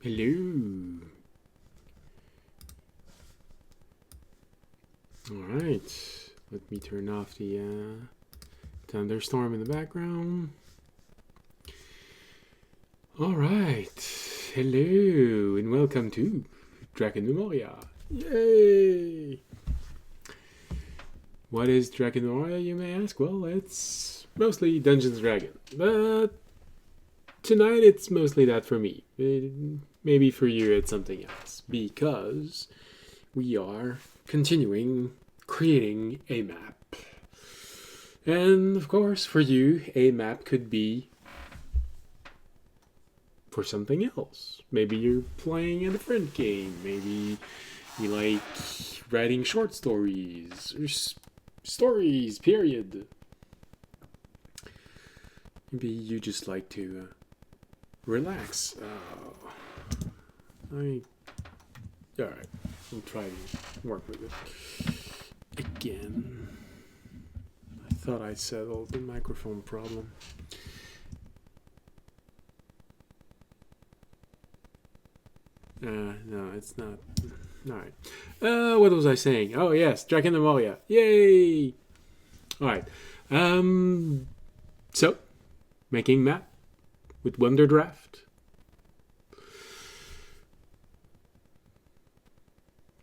Hello. Alright. Let me turn off the thunderstorm in the background. Alright. Hello and welcome to Drakenmemoria. Yay! What is Drakenmemoria, you may ask? Well, it's mostly Dungeons & Dragons, but tonight it's mostly that for me. Maybe for you it's something else, because we are continuing creating a map. And of course, for you, a map could be for something else. Maybe you're playing a different game. Maybe you like writing short stories or stories, period. Maybe you just like to relax. Alright, I'll try to work with it again. I thought I settled the microphone problem. No, it's not. Alright. What was I saying? Oh, yes, Drakenmemoria. Yay! Alright. So, making map with WonderDraft.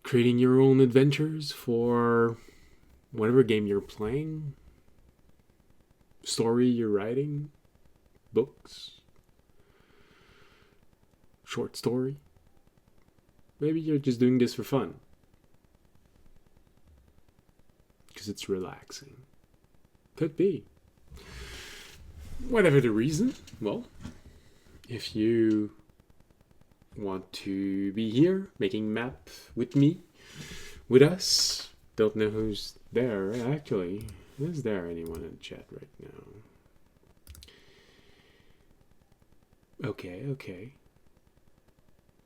Creating your own adventures for whatever game you're playing. Story you're writing. Books. Short story. Maybe you're just doing this for fun. Because it's relaxing. Could be. Whatever the reason, well, if you want to be here making map with me, with us, don't know who's there actually. Is there anyone in chat right now? Okay.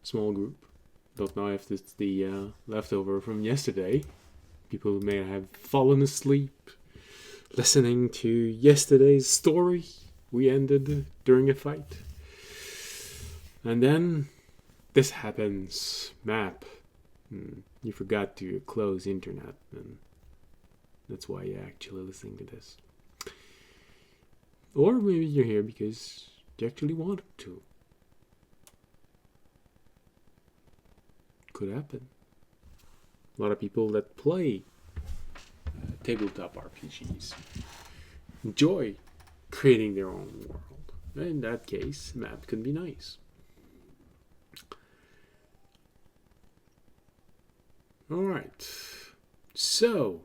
Small group. Don't know if it's the leftover from yesterday. People may have fallen asleep listening to yesterday's story we ended during a fight. And then this happens. Map. You forgot to close internet, and that's why you're actually listening to this. Or maybe you're here because you actually wanted to. Could happen. A lot of people that play tabletop RPGs enjoy creating their own world. In that case, map can be nice. Alright. So,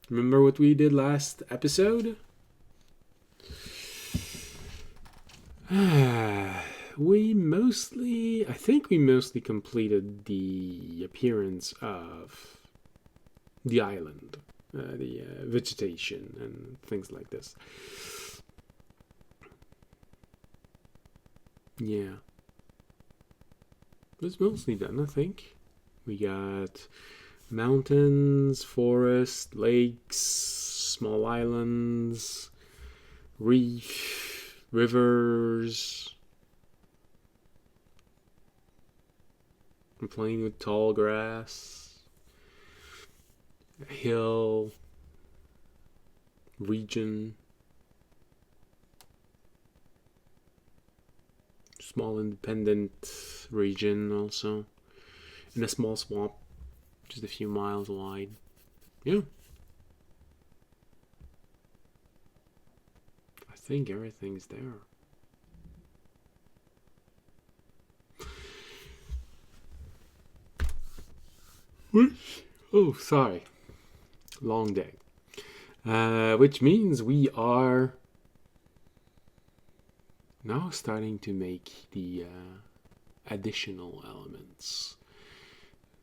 remember what we did last episode? I think we mostly completed the appearance of the island, the vegetation and things like this. Yeah. It was mostly done, I think. We got mountains, forest, lakes, small islands, reef, rivers. I'm playing with tall grass, a hill, region, small independent region also, and a small swamp, just a few miles wide. Yeah. I think everything's there. Oh, sorry. Long day. Which means we are now starting to make the additional elements.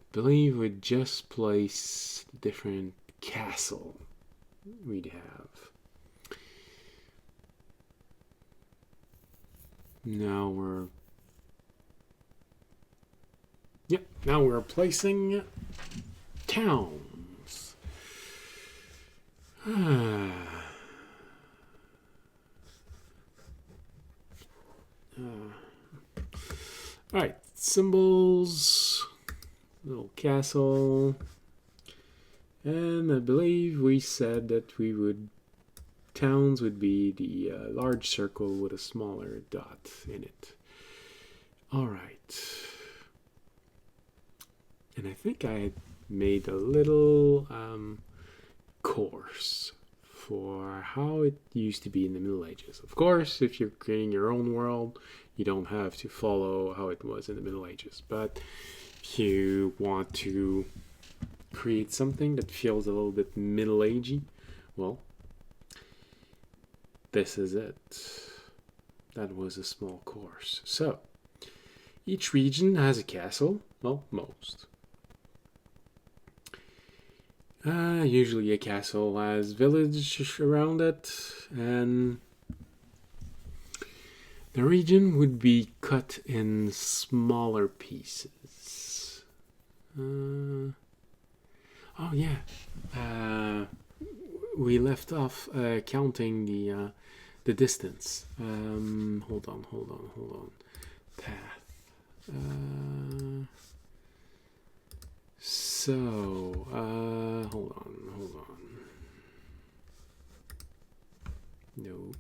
I believe we'd just place the different castle we'd have. Now we're placing towns. Alright, symbols, little castle, and I believe we said that towns would be the large circle with a smaller dot in it. All right. And I think I had made a little course for how it used to be in the Middle Ages. Of course, if you're creating your own world, you don't have to follow how it was in the Middle Ages. But if you want to create something that feels a little bit middle-agey, well, this is it. That was a small course. So, each region has a castle. Well, most. Usually a castle has village around it, and the region would be cut in smaller pieces. Oh yeah, we left off counting the distance. Hold on. Path. Hold on. No,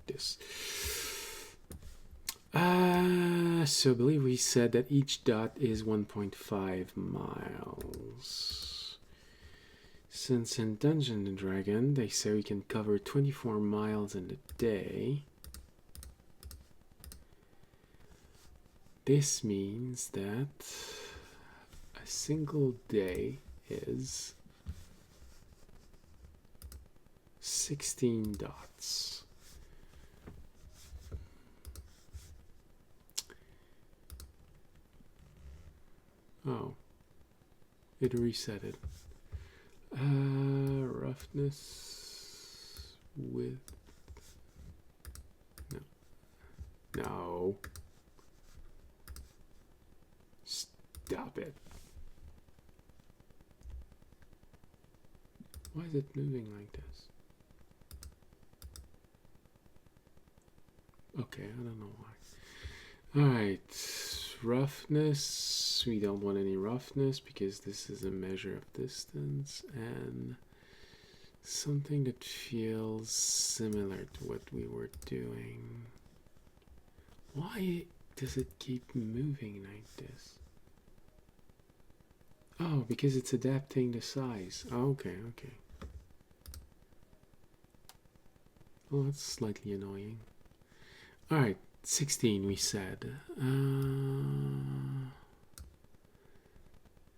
this. So I believe we said that each dot is 1.5 miles. Since in Dungeons and Dragons they say we can cover 24 miles in a day, this means that a single day is 16 dots. Oh, it reset it. Roughness, width. No. Stop it. Why is it moving like this? Okay, I don't know why. Alright, roughness. We don't want any roughness because this is a measure of distance, and something that feels similar to what we were doing. Why does it keep moving like this? Oh, because it's adapting the size. Oh, okay. Oh, that's slightly annoying. Alright, 16 we said.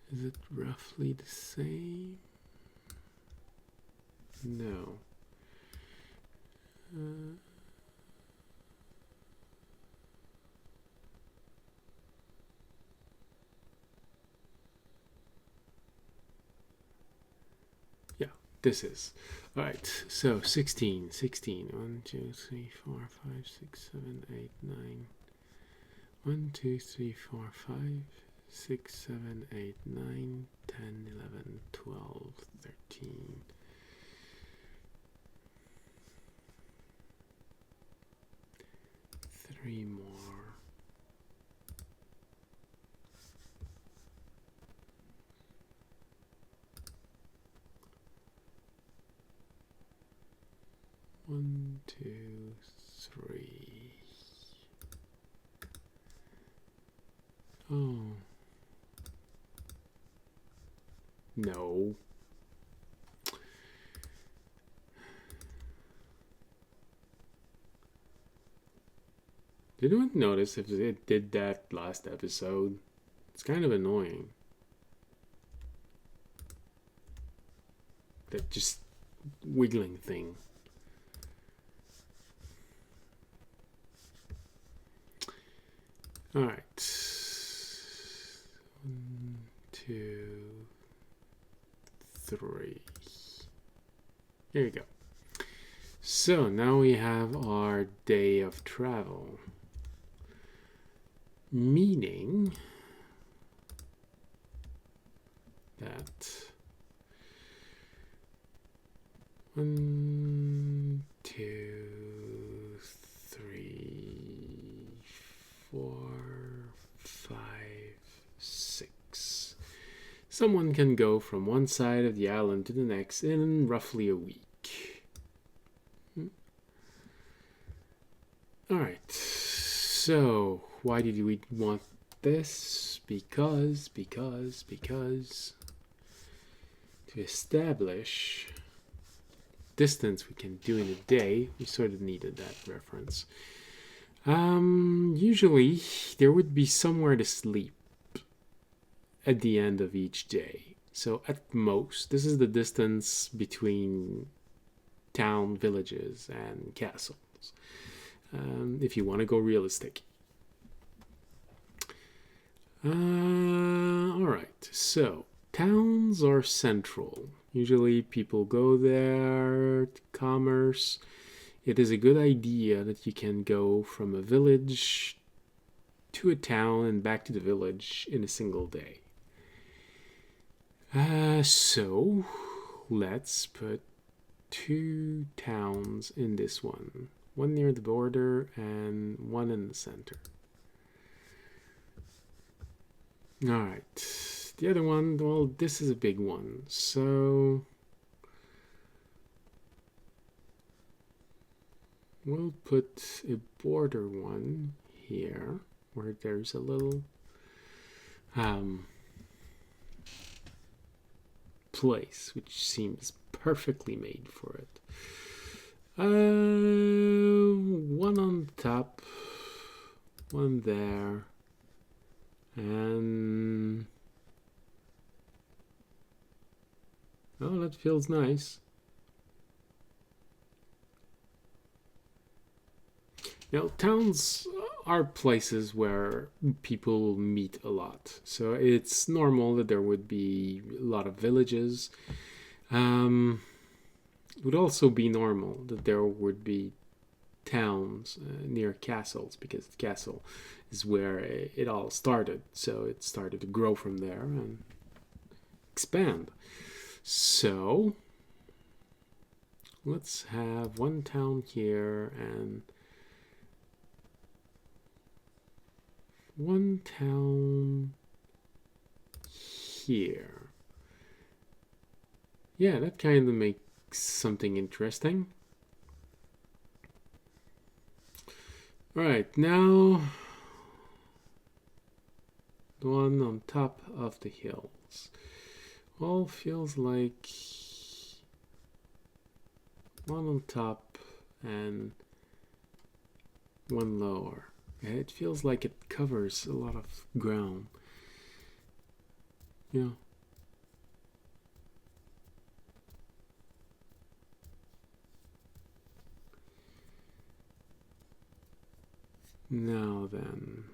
Is it roughly the same? No. Yeah, this is. Alright, so 16. 1, 2, 3, 4, 5, 6, 7, 8, 9. 1, 2, 3, 4, 5, 6, 7, 8, 9, 10, 11, 12, 13. Three more. One, two, three. Oh. No. Did anyone notice if it did that last episode? It's kind of annoying. That just wiggling thing. Alright. 1, 2, 3. There you go. So now we have our day of travel. Meaning that 1, 2, 3, 4, 5, Someone can go from one side of the island to the next in roughly a week. Alright, so why did we want this? Because to establish distance we can do in a day, we sort of needed that reference. Usually there would be somewhere to sleep at the end of each day. So at most, this is the distance between town, villages, and castles. If you want to go realistic. Alright, so towns are central. Usually people go there to commerce. It is a good idea that you can go from a village to a town and back to the village in a single day. So let's put 2 towns in this one. One near the border and one in the center. Alright, the other one, well, this is a big one, so we'll put a border one here where there's a little place which seems perfectly made for it. One on top, one there, and oh, that feels nice. Now, towns are places where people meet a lot, so it's normal that there would be a lot of villages. It would also be normal that there would be towns near castles, because the castle is where it all started, so it started to grow from there and expand. So let's have one town here and one town here. Yeah, that kind of makes something interesting. Alright, now the one on top of the hills. All feels like one on top and one lower. It feels like it covers a lot of ground. You know. Now then,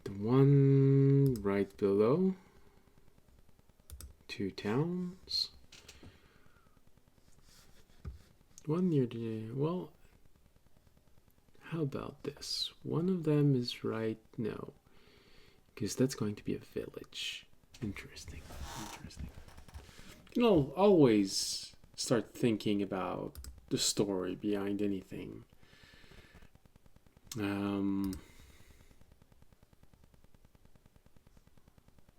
the one right below, 2 towns. One near the, well, how about this? One of them is right, no, because that's going to be a village. Interesting. You know, always start thinking about the story behind anything.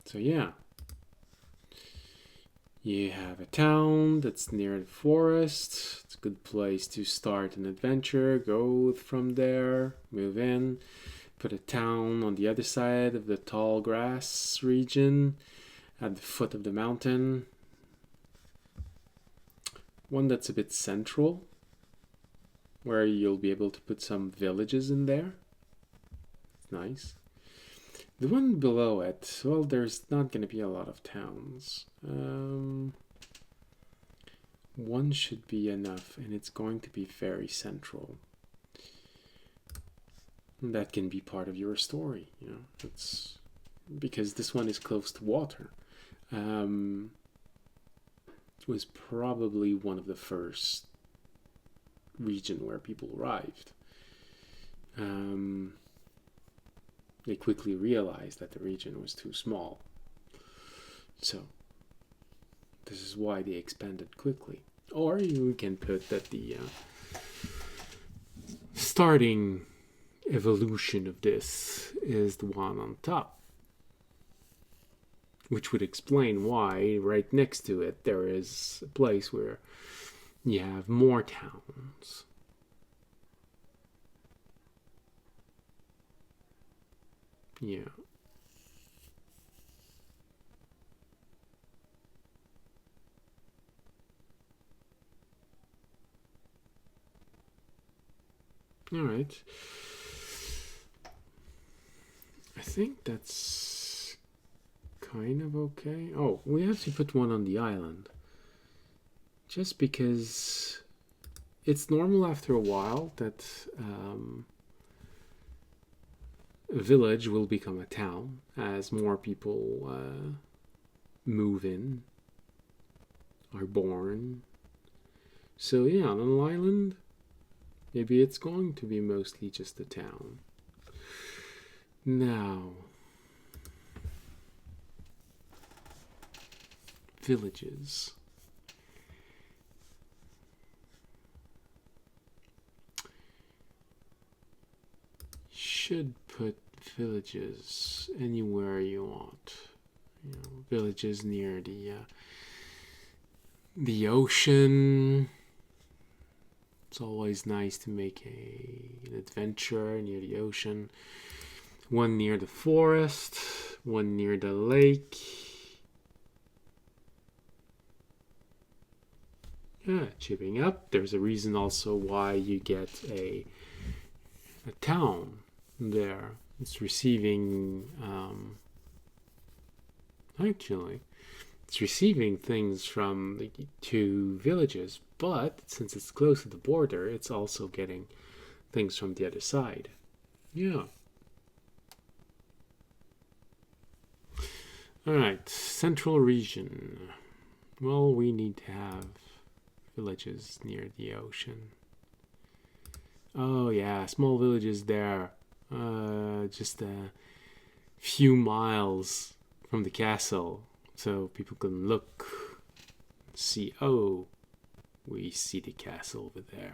So yeah, you have a town that's near the forest. It's a good place to start an adventure. Go from there, move in, put a town on the other side of the tall grass region at the foot of the mountain. One that's a bit central, where you'll be able to put some villages in there. Nice. The one below it, well, there's not going to be a lot of towns. One should be enough, and it's going to be very central. And that can be part of your story, you know. It's because this one is close to water. It was probably one of the first region where people arrived. They quickly realized that the region was too small. So this is why they expanded quickly. Or you can put that the starting evolution of this is the one on top, which would explain why right next to it there is a place where you have more towns. Yeah. All right. I think that's kind of okay. Oh, we have to put one on the island. Just because it's normal after a while that a village will become a town as more people move in, are born. So yeah, on an island, maybe it's going to be mostly just a town. Now, villages. Should put villages anywhere you want. You know, villages near the ocean. It's always nice to make an adventure near the ocean. One near the forest, one near the lake. Yeah, chipping up. There's a reason also why you get a town there. It's receiving, actually, it's receiving things from the two villages, but since it's close to the border, it's also getting things from the other side. Yeah. Alright, central region. Well, we need to have villages near the ocean. Oh yeah, small villages there. Just a few miles from the castle. So people can look, see, oh, we see the castle over there.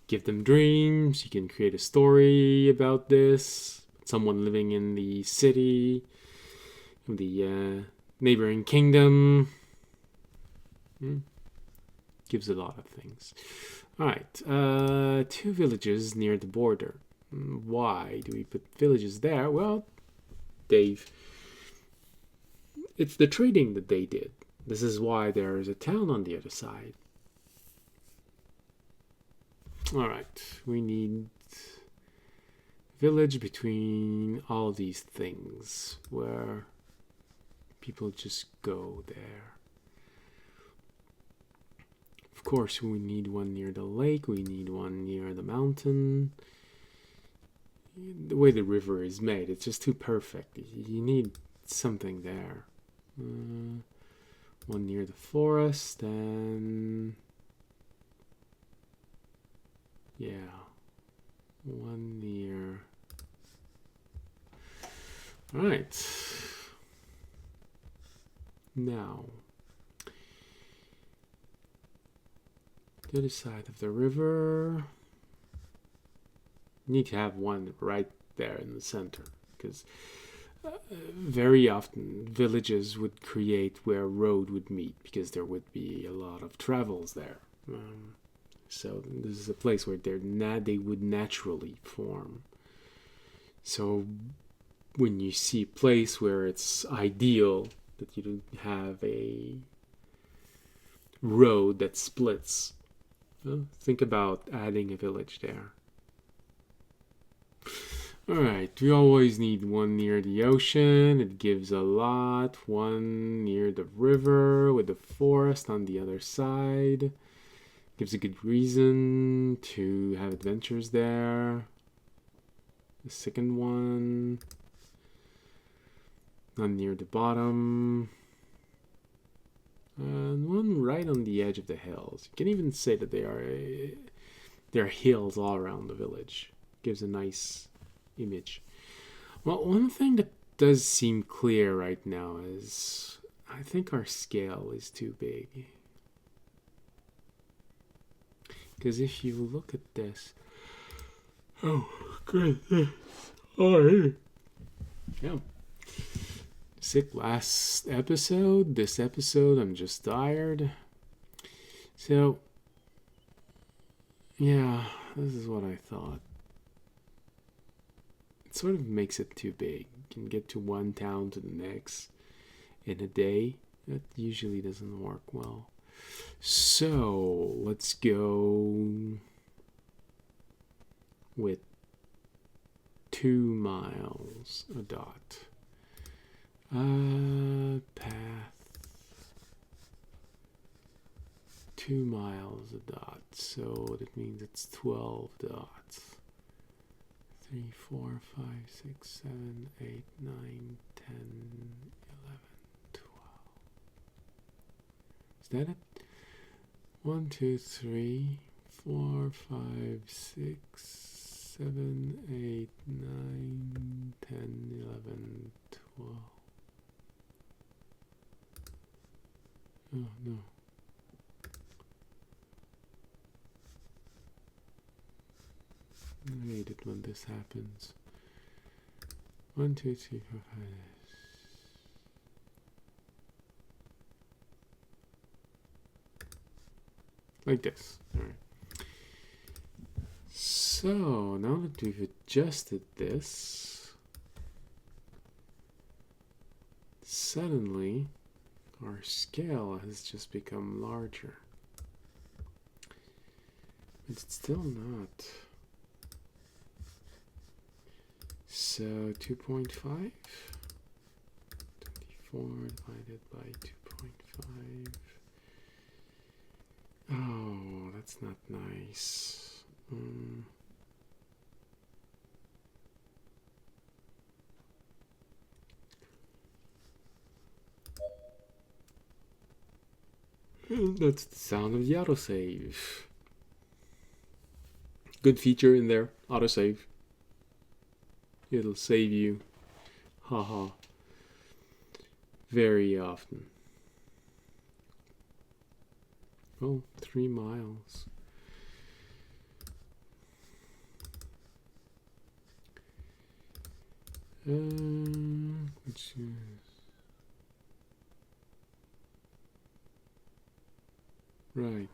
Give them dreams. You can create a story about this. Someone living in the city, the neighboring kingdom. Gives a lot of things. Alright, two villages near the border. Why do we put villages there? Well, it's the trading that they did. This is why there is a town on the other side. Alright, we need village between all these things where people just go there. Of course, we need one near the lake, we need one near the mountain. The way the river is made, it's just too perfect. You need something there. One near the forest, and yeah, one near. All right. Now, the other side of the river. You need to have one right there in the center, because very often villages would create where a road would meet, because there would be a lot of travels there. So this is a place where they would naturally form. So when you see a place where it's ideal that you have a road that splits, think about adding a village there. Alright, we always need one near the ocean. It gives a lot. One near the river with the forest on the other side. Gives a good reason to have adventures there. The second one. One near the bottom. And one right on the edge of the hills. You can even say that there are hills all around the village. Gives a nice image. Well, one thing that does seem clear right now is I think our scale is too big. Because if you look at this, Oh, goodness. Alright. Yeah. Sick last episode. This episode, I'm just tired. So, yeah, this is what I thought. It sort of makes it too big. You can get to one town to the next in a day. That usually doesn't work well. So, let's go with 2 miles a dot. Path 2 miles a dot, so that means it's 12 dots. 3, 4, 5, 6, 7, 8, 9, 10, 11, 12. Is that it? 1, 2, 3, 4, 5, 6, 7, 8, 9, 10, 11, 12. Oh no. I hate it when this happens. 1, 2, 3, 4, 5. Like this. Alright. So now that we've adjusted this, suddenly our scale has just become larger. But it's still not. So 2.5, 24 divided by 2.5. Oh, that's not nice. That's the sound of the autosave. Good feature in there, autosave. It'll save you, haha, very often. Oh, 3 miles. Which is right.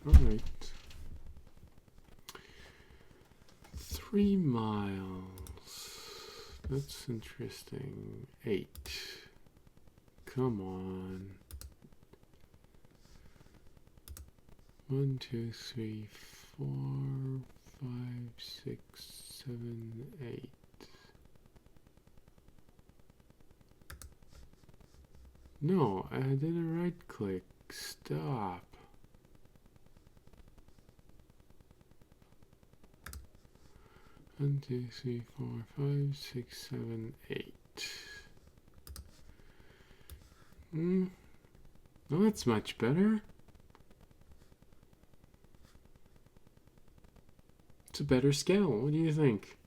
All right. 3 miles. That's interesting. 8. Come on. 1, 2, 3, 4, 5, 6, 7, 8. No, I didn't right click. Stop. One, 2, 3, 4, 5, 6, 7, 8. Oh, that's much better. It's a better scale. What do you think?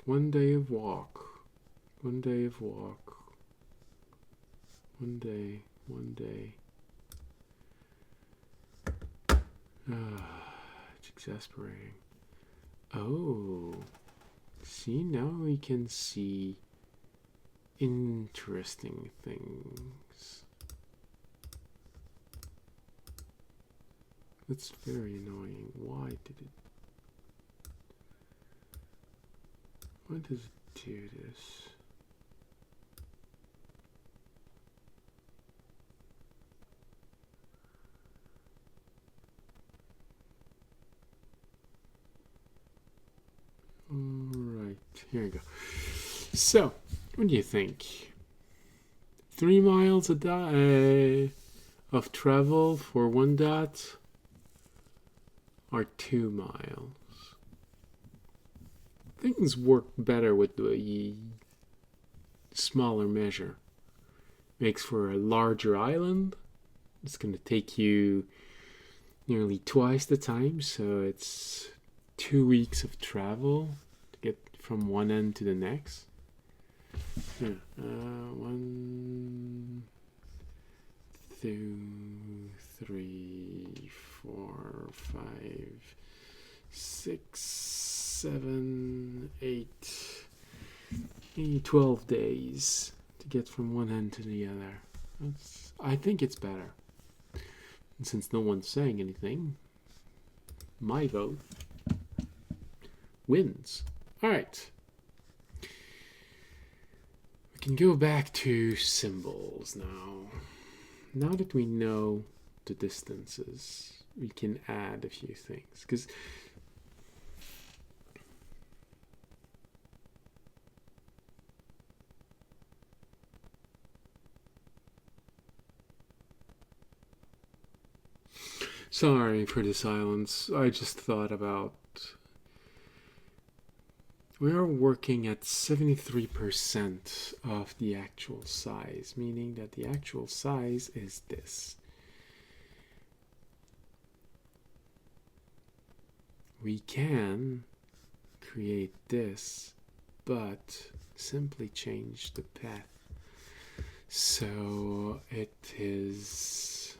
One day of walk. One day of walk. One day. It's exasperating. Oh. See, now we can see interesting things. That's very annoying. Why does it do this? Alright, here we go. So, what do you think? 3 miles a day of travel for 1 dot or 2 miles? Things work better with the smaller measure. Makes for a larger island. It's going to take you nearly twice the time, so it's 2 weeks of travel to get from one end to the next. Yeah, 1, 2, 3, 4, 5, 6, 7, 8, 12 days to get from one end to the other. I think it's better. And since no one's saying anything, my vote wins. Alright. We can go back to symbols now. Now that we know the distances, we can add a few things. Because sorry for the silence. I just thought about... We are working at 73% of the actual size, meaning that the actual size is this. We can create this, but simply change the path. So it is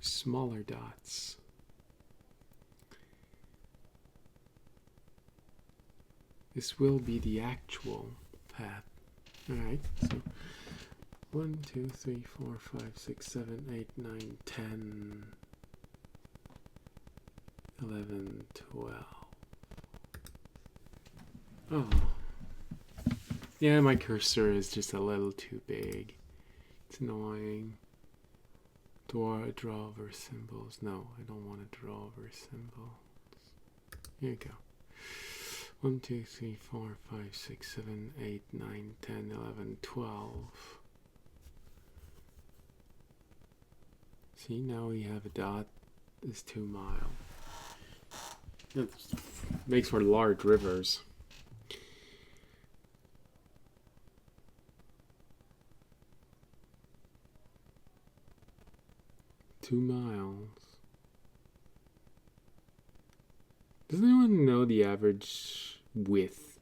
smaller dots. This will be the actual path. Alright, so 1, 2, 3, 4, 5, 6, 7, 8, 9, 10, 11, 12. Oh. Yeah, my cursor is just a little too big. It's annoying. Draw over symbols. No, I don't want to draw over symbols. Here you go. 1, 2, 3, 4, 5, 6, 7, 8, 9, 10, 11, 12. See, now we have a dot is 2 miles. That makes for large rivers. Two miles. Does anyone know the average width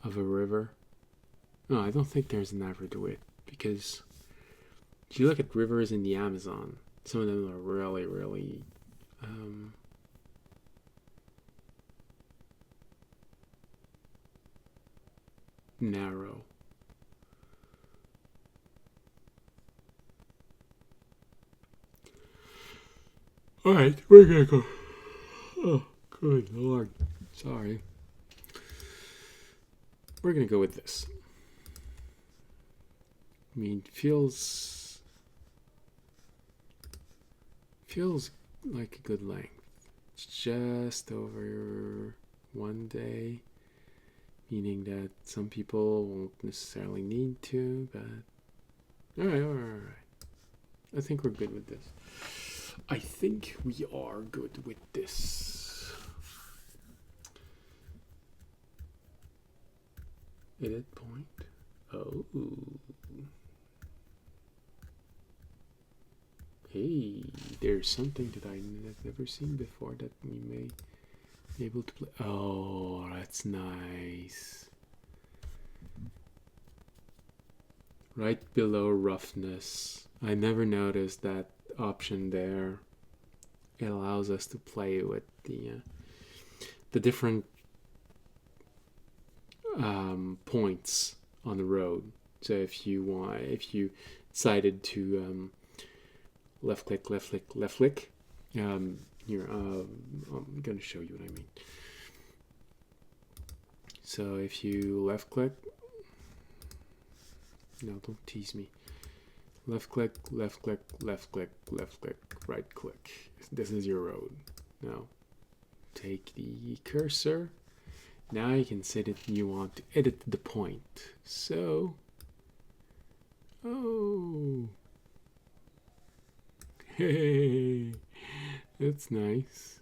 of a river? No, I don't think there's an average width, because if you look at rivers in the Amazon, some of them are really, really narrow. Alright, we're gonna go. Oh, good lord. Sorry. We're gonna go with this. I mean, feels like a good length. It's just over 1 day, meaning that some people won't necessarily need to, but alright. I think we're good with this. I think we are good with this. Edit point. Oh. Hey, there's something that I've never seen before that we may be able to play. Oh, that's nice. Right below roughness. I never noticed that option there. It allows us to play with the different points on the road. So if you decided to left click, here I'm gonna show you what I mean. So if you left click, no, don't tease me. Left click, right click. This is your road. Now, take the cursor. Now you can say that you want to edit the point. So, oh, hey, that's nice.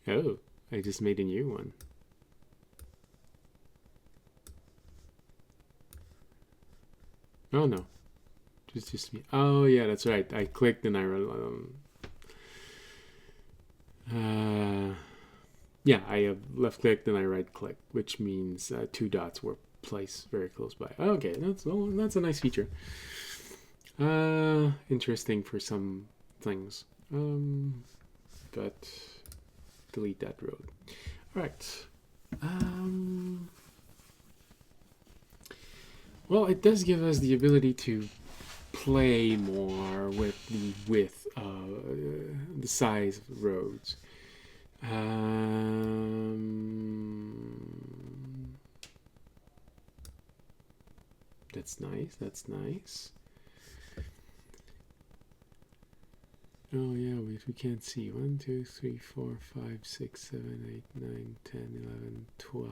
Oh, I just made a new one. Oh no, just me. Oh yeah, that's right. I clicked and I Yeah, I left clicked and I right clicked, which means two dots were placed very close by. Okay, that's a nice feature. Interesting for some things. But delete that road. All right. Well, it does give us the ability to play more with the width, the size of the roads. That's nice. That's nice. Oh yeah, we can't see. 1, 2, 3, 4, 5, 6, 7, 8, 9, 10, 11, 12.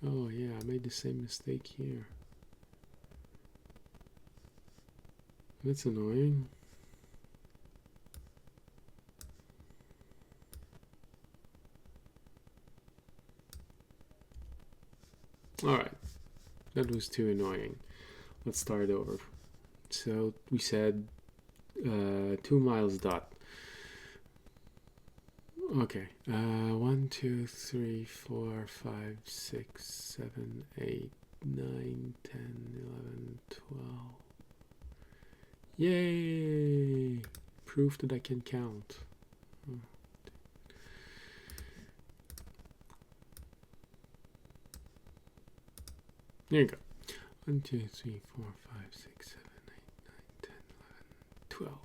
Oh yeah, I made the same mistake here. That's annoying. Alright, that was too annoying. Let's start over. So we said 2 miles dot. Okay, 1, 2, 3, 4, 5, 6, 7, 8, 9, 10, 11, 12. Yay! Proof that I can count. There you go. 1, 2, 3, 4, 5, 6, 7, 8, 9, 10, 11, 12.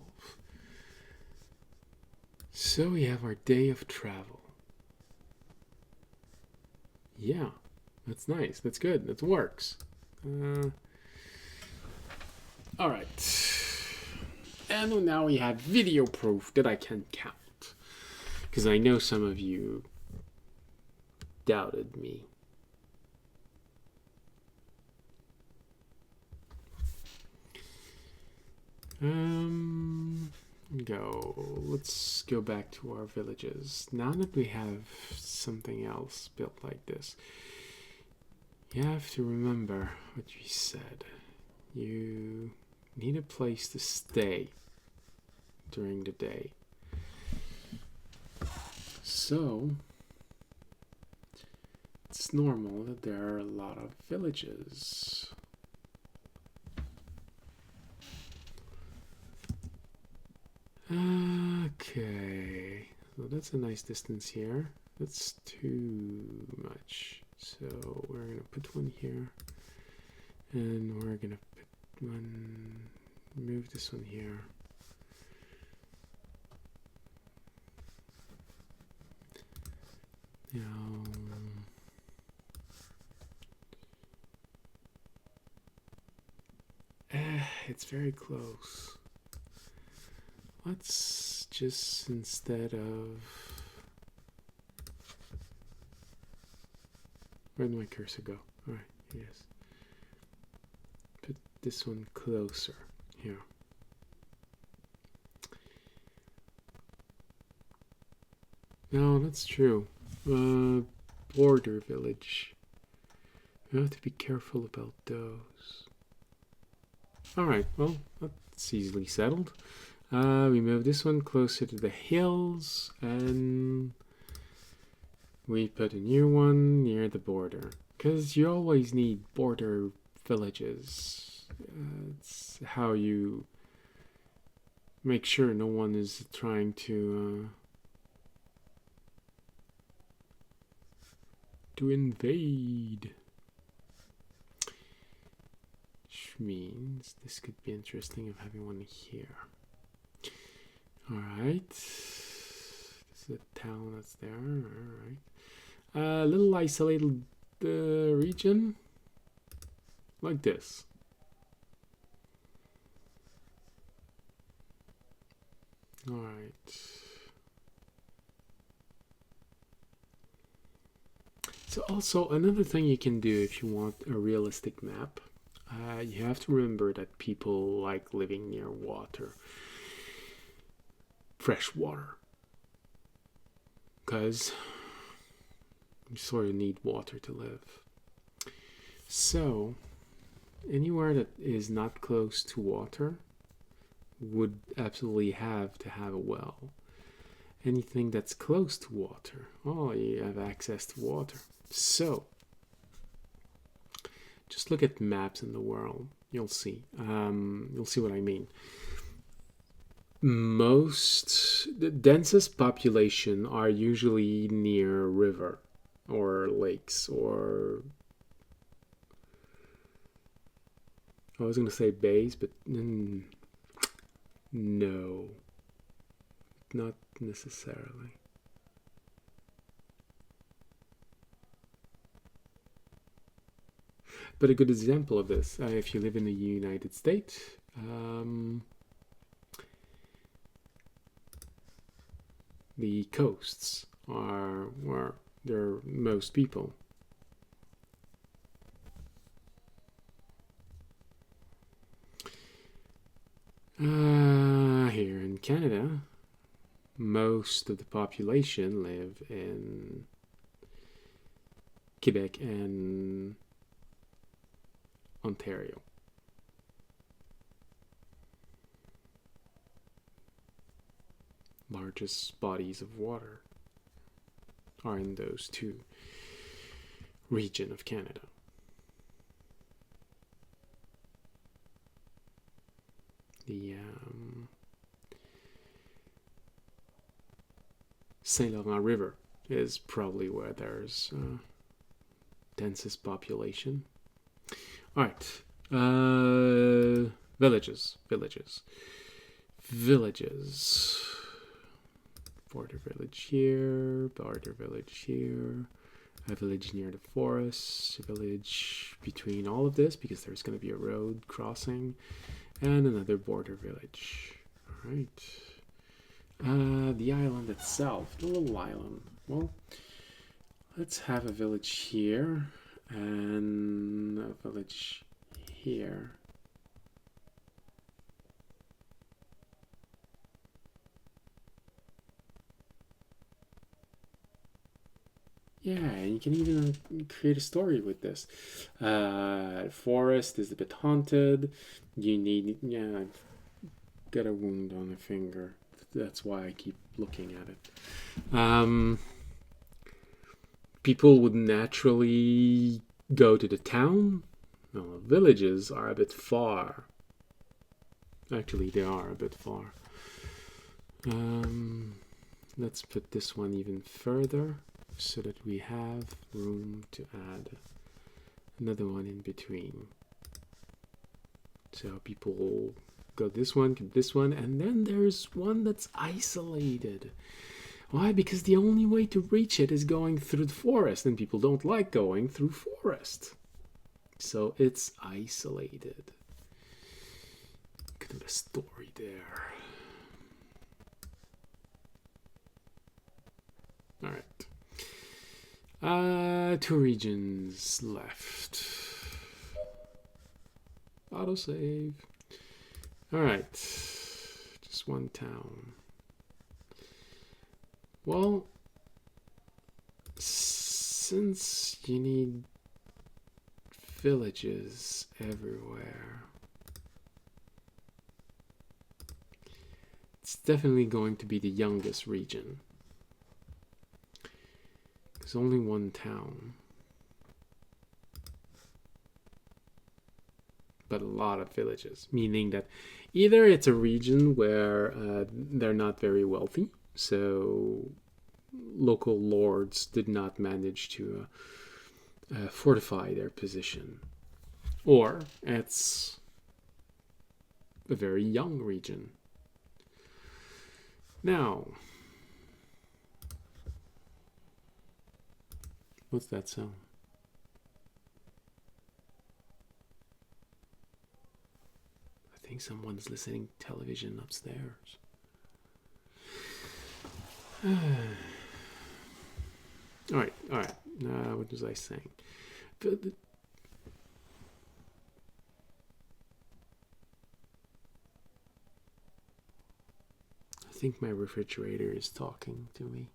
So we have our day of travel. Yeah, that's nice. That's good. That works. All right. And now we have video proof that I can count. Because I know some of you doubted me. Let's go back to our villages. Now that we have something else built like this, you have to remember what we said. You need a place to stay during the day. So it's normal that there are a lot of villages. Okay, so that's a nice distance here. That's too much. So we're gonna put one here, and we're gonna put one, move this one here. Now, it's very close. Let's just, instead of, where did my cursor go? All right, yes. Put this one closer here. No, that's true. Border village. You have to be careful about those. All right, well, that's easily settled. We move this one closer to the hills, and we put a new one near the border, because you always need border villages. It's how you make sure no one is trying to invade. Which means this could be interesting of having one here. Alright. This is a town that's there. Alright. A little isolated region. Like this. Alright. So also another thing you can do if you want a realistic map, you have to remember that people like living near water. Fresh water. Because you sort of need water to live. So anywhere that is not close to water, would absolutely have to have a well. Anything that's close to water, oh, you have access to water. So, just look at maps in the world. You'll see. You'll see what I mean. The densest population are usually near a river or lakes, or I was going to say bays, but no, not necessarily. But a good example of this, if you live in the United States, the coasts are where there are most people. Here in Canada, most of the population live in Quebec and Ontario. Largest bodies of water are in those two regions of Canada. The Saint Laurent River is probably where there's densest population. All right, villages. Border village here, border village here, a village near the forest, a village between all of this because there's going to be a road crossing, and another border village. All right. The island itself, the little island. Well, let's have a village here and a village here. Yeah, and you can even create a story with this. Forest is a bit haunted. You need, yeah, I've got a wound on the finger. That's why I keep looking at it. People would naturally go to the town. No, villages are a bit far. Actually, they are a bit far. Let's put this one even further, so that we have room to add another one in between. So people go this one, and then there's one that's isolated. Why? Because the only way to reach it is going through the forest, and people don't like going through forest. So it's isolated. Could have a story there. All right. 2 regions left. Autosave. Alright. Just one town. Well, since you need villages everywhere, it's definitely going to be the youngest region. There's only one town, but a lot of villages, meaning that either it's a region where they're not very wealthy, so local lords did not manage to fortify their position, or it's a very young region. Now, what's that sound? I think someone's listening to television upstairs. All right. What was I saying? I think my refrigerator is talking to me.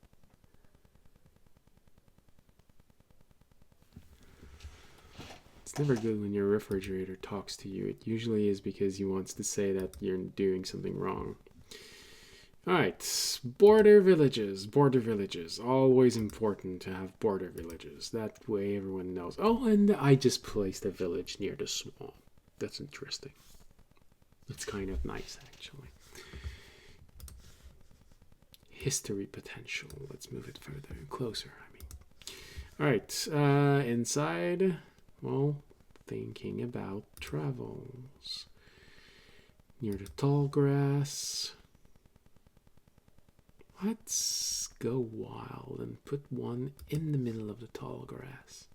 It's never good when your refrigerator talks to you. It usually is because he wants to say that you're doing something wrong. Alright, border villages. Border villages. Always important to have border villages. That way everyone knows. Oh, and I just placed a village near the swamp. That's interesting. That's kind of nice, actually. History potential. Let's move it further, closer, I mean. Alright, inside, well, thinking about travels. Near the tall grass. Let's go wild and put one in the middle of the tall grass.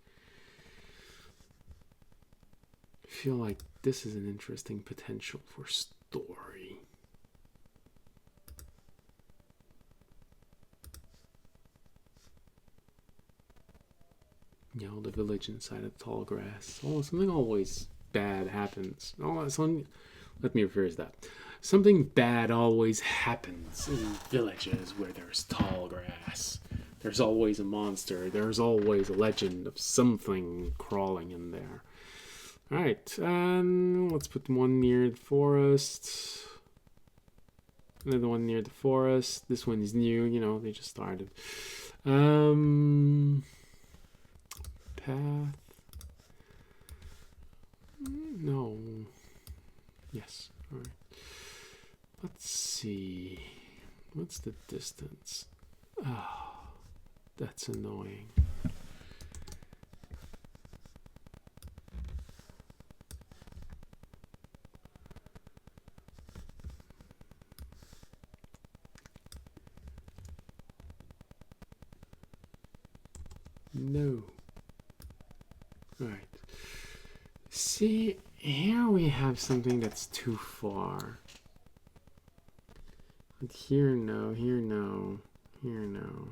I feel like this is an interesting potential for story. You know, the village inside of tall grass. Oh, something always bad happens. Oh, let me rephrase that. Something bad always happens in villages where there's tall grass. There's always a monster. There's always a legend of something crawling in there. Alright, let's put one near the forest. Another one near the forest. This one is new, you know, they just started. Path. No. Yes. All right. Let's see. What's the distance? Oh, that's annoying. No. Alright. See, here we have something that's too far. But here, no. Here, no. Here, no.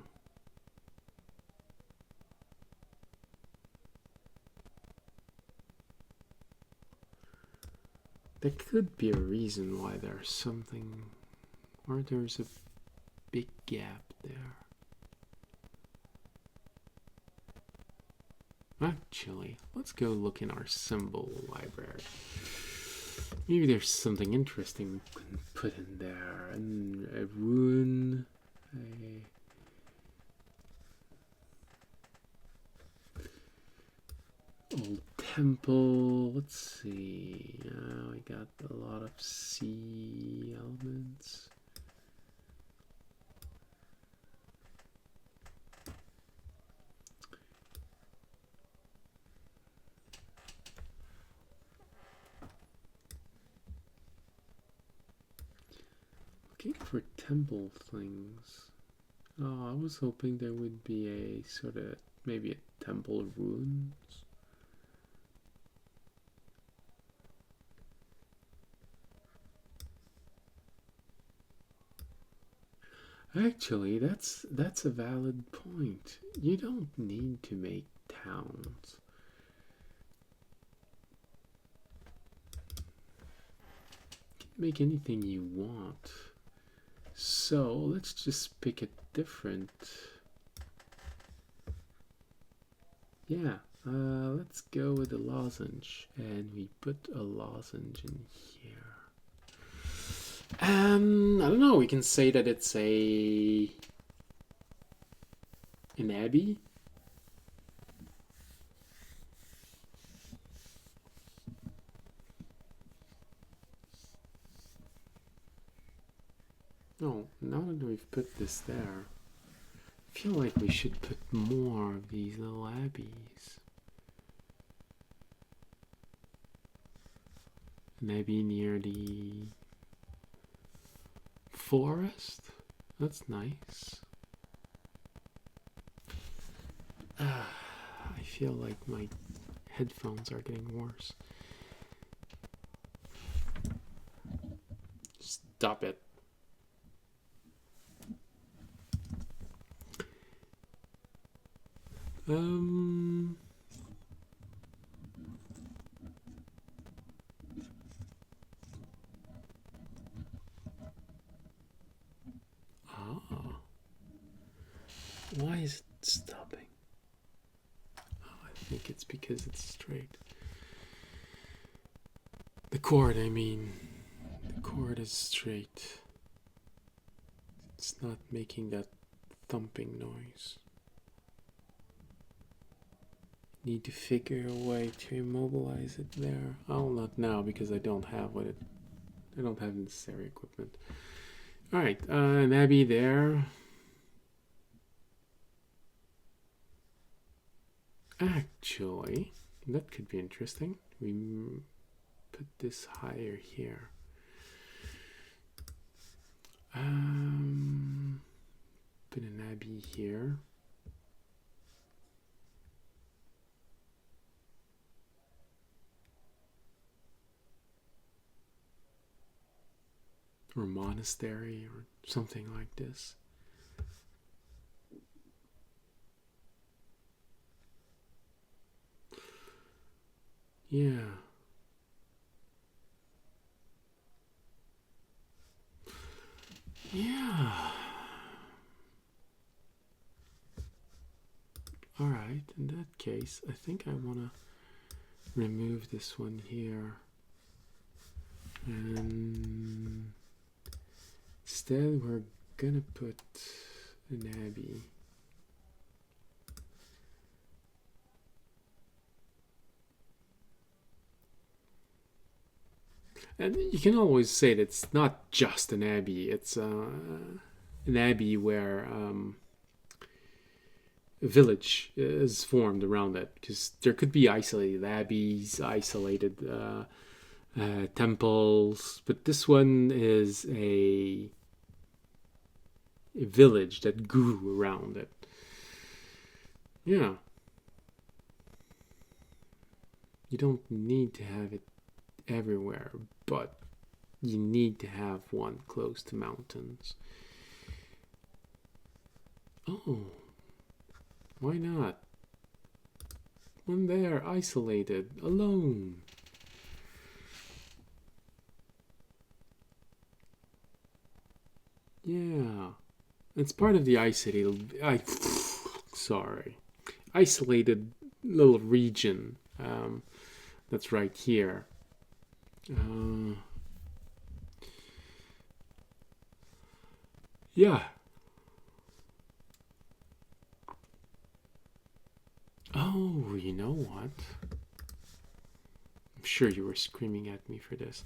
There could be a reason why there's something, or there's a big gap there. Actually, let's go look in our symbol library. Maybe there's something interesting we can put in there. And a rune, old temple. Let's see. We got a lot of sea elements. Looking for temple things. Oh, I was hoping there would be a sort of, maybe a temple of ruins. Actually, that's a valid point. You don't need to make towns. You can make anything you want. So let's just pick a different. Yeah, let's go with the lozenge, and we put a lozenge in here. I don't know. We can say that it's an abbey. No, now that we've put this there, I feel like we should put more of these little abbeys. Maybe near the forest? That's nice. I feel like my headphones are getting worse. Stop it. Why is it stopping? Oh, I think it's because it's straight. The chord, I mean. The chord is straight. It's not making that thumping noise. Need to figure a way to immobilize it there. Oh, not now because I don't have what it. I don't have necessary equipment. All right, an abbey there. Actually, that could be interesting. We put this higher here. Put an abbey here. Or monastery or something like this. Yeah. Yeah. Alright, in that case, I think I want to remove this one here. And instead, we're gonna put an abbey. And you can always say that it's not just an abbey, it's an abbey where a village is formed around it, because there could be isolated abbeys, isolated temples, but this one is a village that grew around it. Yeah. You don't need to have it everywhere, but you need to have one close to mountains. Oh, why not? One there, isolated, alone. Yeah, it's part of the isolated little region that's right here. Yeah. Oh, you know what? I'm sure you were screaming at me for this.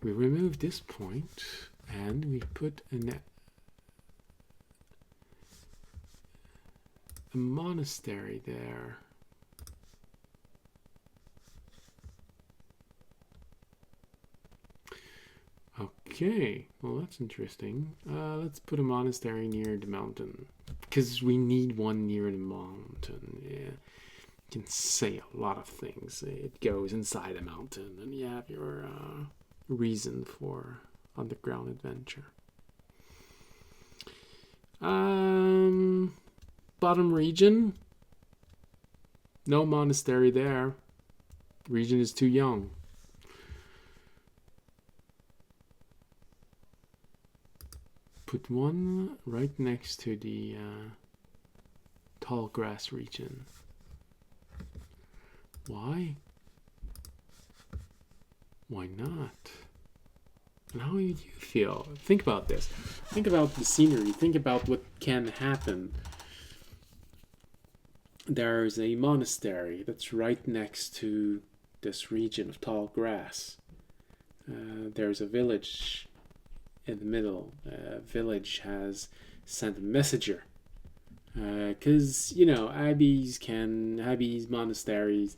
We remove this point and we put a monastery there. Okay, well that's interesting. Let's put a monastery near the mountain, because we need one near the mountain. Yeah, you can say a lot of things. It goes inside a mountain, and you have your reason for underground adventure. Bottom region. No monastery there. Region is too young. Put one right next to the tall grass region. Why? Why not? And how would you feel? Think about this. Think about the scenery. Think about what can happen. There's a monastery that's right next to this region of tall grass. There's a village in the middle. Village has sent a messenger. Because, abbeys, monasteries,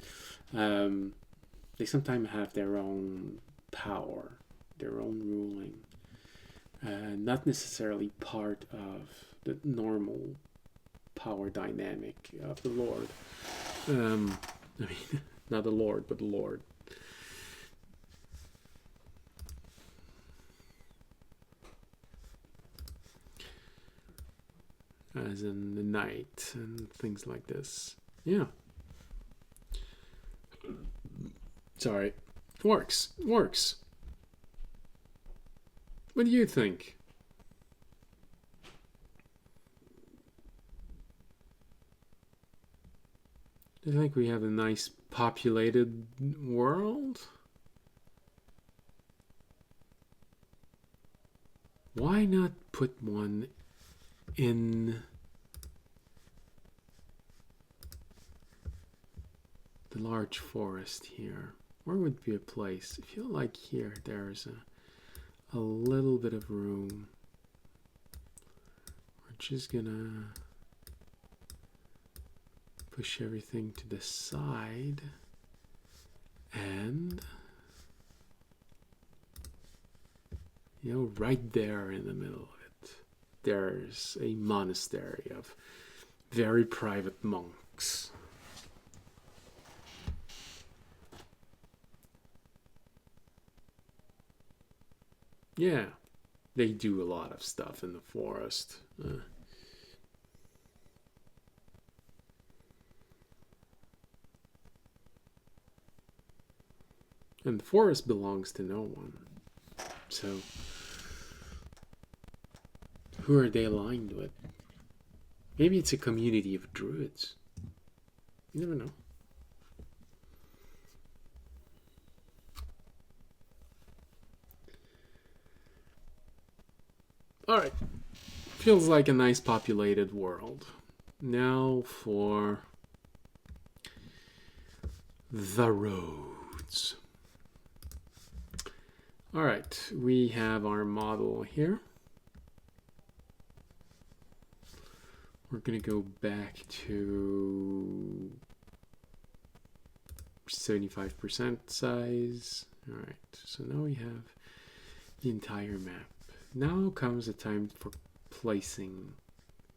they sometimes have their own power, their own ruling. Not necessarily part of the normal power dynamic of the Lord. Not the Lord, but the Lord. As in the night and things like this. Yeah. Sorry. Works. Works. What do you think? Do you think we have a nice populated world? Why not put one in the large forest here? Where would be a place? I feel like here there's a little bit of room. We're just gonna push everything to the side and, you know, right there in the middle of it, there's a monastery of very private monks. Yeah, they do a lot of stuff in the forest. And the forest belongs to no one. So, who are they aligned with? Maybe it's a community of druids. You never know. Alright. Feels like a nice populated world. Now for the roads. Alright, we have our model here. We're going to go back to 75% size. Alright, so now we have the entire map. Now comes the time for placing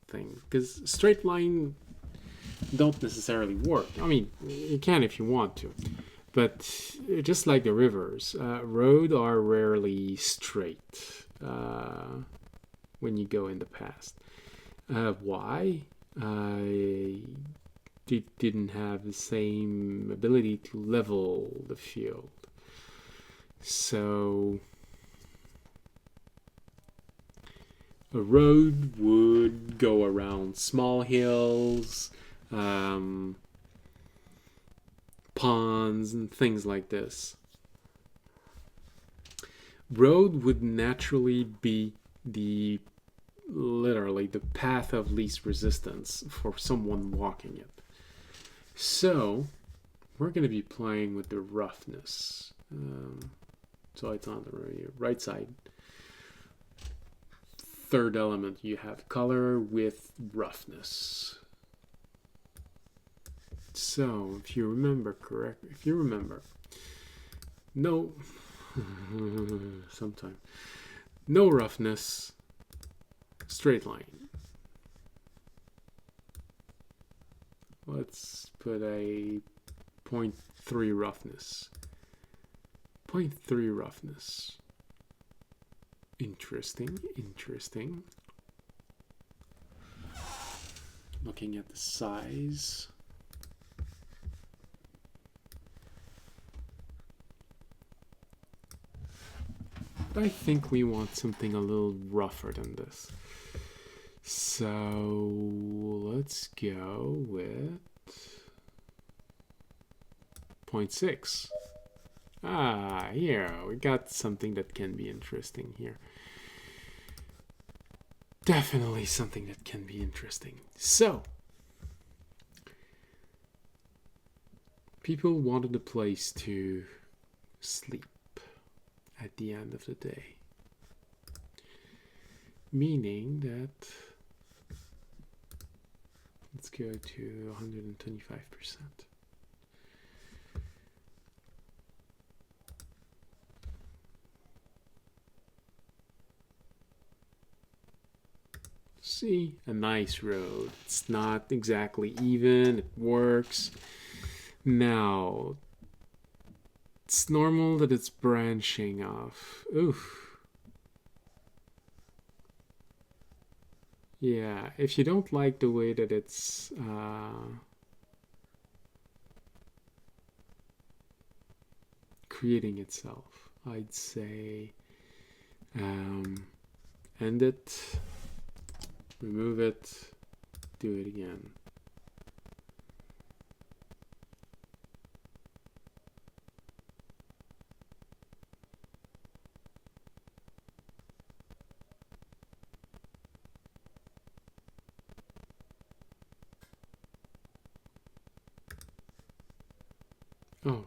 things, because straight line don't necessarily work. I mean, you can if you want to, but just like the rivers, roads are rarely straight when you go in the past. Why? It didn't have the same ability to level the field. So a road would go around small hills, ponds, and things like this. Road would naturally be literally the path of least resistance for someone walking it. So we're going to be playing with the roughness. So it's on the right side. Third element, you have color with roughness. So if you remember no sometime no roughness, straight line. Let's put a 0.3 roughness. 0.3 roughness. Interesting. Looking at the size. I think we want something a little rougher than this. So let's go with 0.6. Here, we got something that can be interesting here. Definitely something that can be interesting. So, people wanted a place to sleep at the end of the day. Meaning that, let's go to 125%. See, a nice road. It's not exactly even, it works. Now, it's normal that it's branching off. Oof. Yeah, if you don't like the way that it's creating itself, I'd say end it, remove it, do it again. Oh.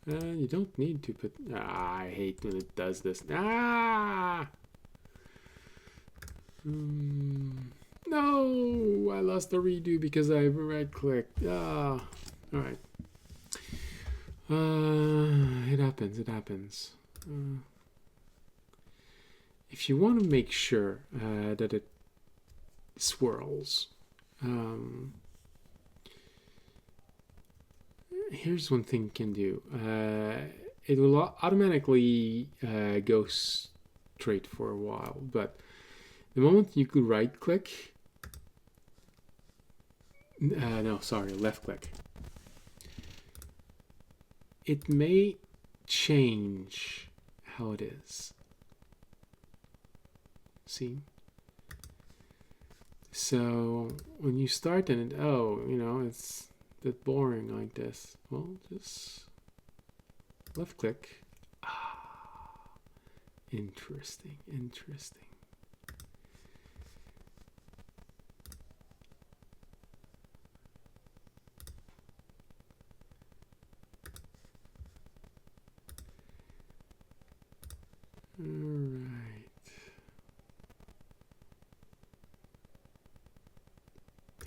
You don't need to put... I hate when it does this. Ah! No! I lost the redo because I right-clicked. Ah! Alright. It happens, it happens. If you want to make sure that it swirls, here's one thing you can do. It will automatically go straight for a while, but the moment you could right click, no, sorry, left click, it may change how it is. See? So when you start and it, oh, you know, it's a bit boring like this. Well, just left click. Ah, interesting, interesting. All right.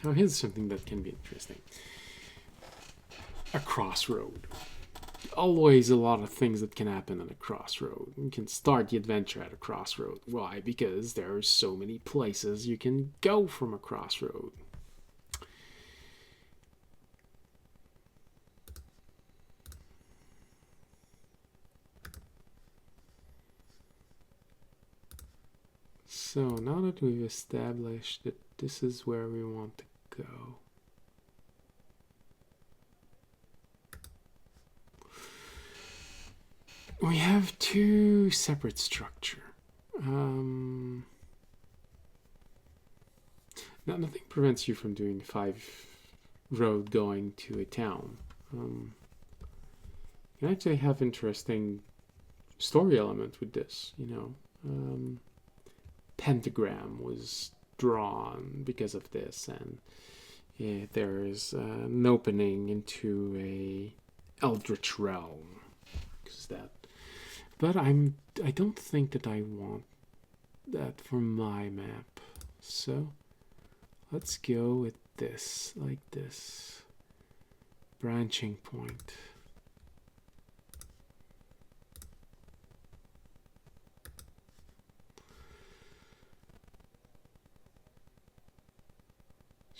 Now here's something that can be interesting. A crossroad. Always a lot of things that can happen at a crossroad. You can start the adventure at a crossroad. Why? Because there are so many places you can go from a crossroad. So now that we've established that this is where we want to go, we have two separate structure. Now nothing prevents you from doing 5 road going to a town. You can actually have interesting story element with this, you know. Pentagram was drawn because of this, and there's an opening into a eldritch realm because that. But I don't think that I want that for my map. So let's go with this, like this. Branching point.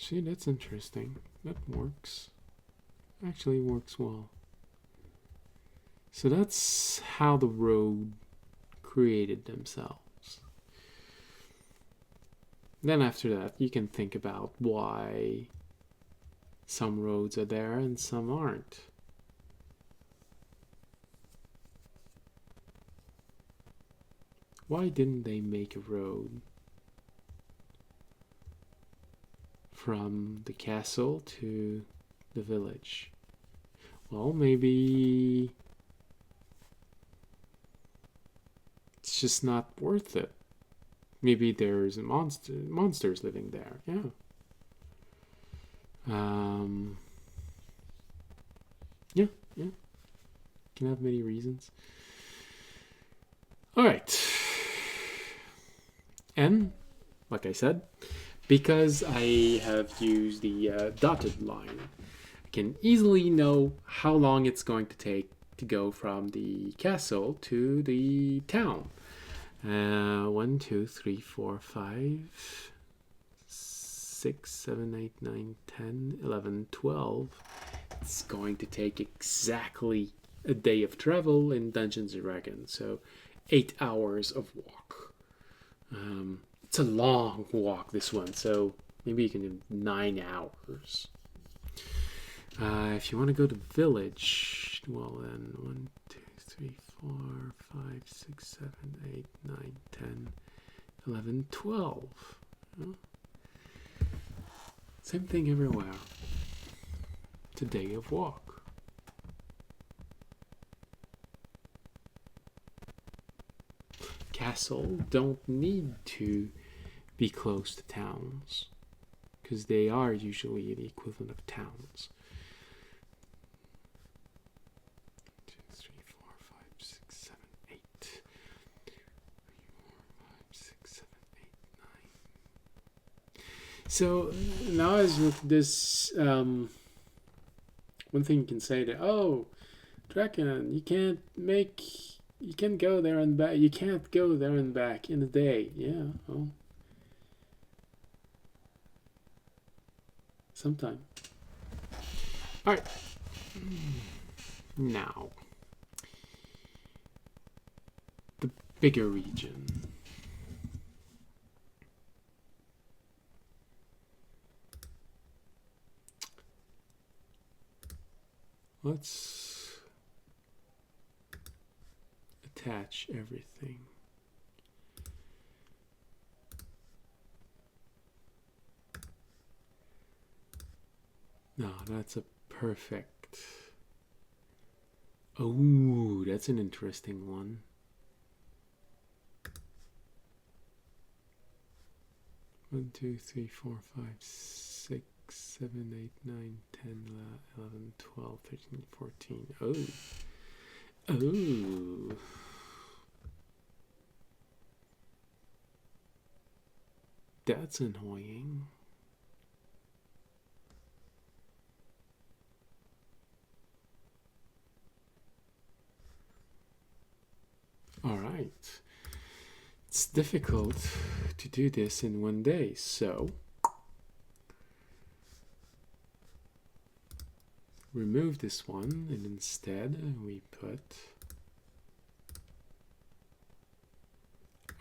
See, that's interesting. That works. Actually works well. So that's how the road created themselves. Then after that, you can think about why some roads are there and some aren't. Why didn't they make a road from the castle to the village? Well, maybe it's just not worth it. Maybe there's monsters living there. Yeah. Yeah. Can have many reasons. All right. And like I said, because I have used the dotted line, I can easily know how long it's going to take to go from the castle to the town. 1, 2, 3, 4, 5, 6, 7, 8, 9, 10, 11, 12. It's going to take exactly a day of travel in Dungeons & Dragons, so 8 hours of walk. It's a long walk, this one, so maybe you can do 9 hours. If you want to go to village, well then 1, 2, 3, 4, 5, 6, 7, 8, 9, 10, 11, 12. Same thing everywhere. It's a day of walk. Castle don't need to be close to towns, because they are usually the equivalent of towns. 2, 3, 4, 5, 6, 7, 8. 3, 4, 5, 6, 7, 8, 9. So now as with this, one thing you can say that, oh, Draken, you can't go there and back. You can't go there and back in a day. Yeah, well, sometime. All right. Now, the bigger region. Let's attach everything. No, that's a perfect. Oh, that's an interesting one. One, 2, 3, 4, 5, 6, 7, 8, 9, 10, 11, 12, 13, 14. Oh. Oh. That's annoying. All right. It's difficult to do this in one day, so remove this one and instead we put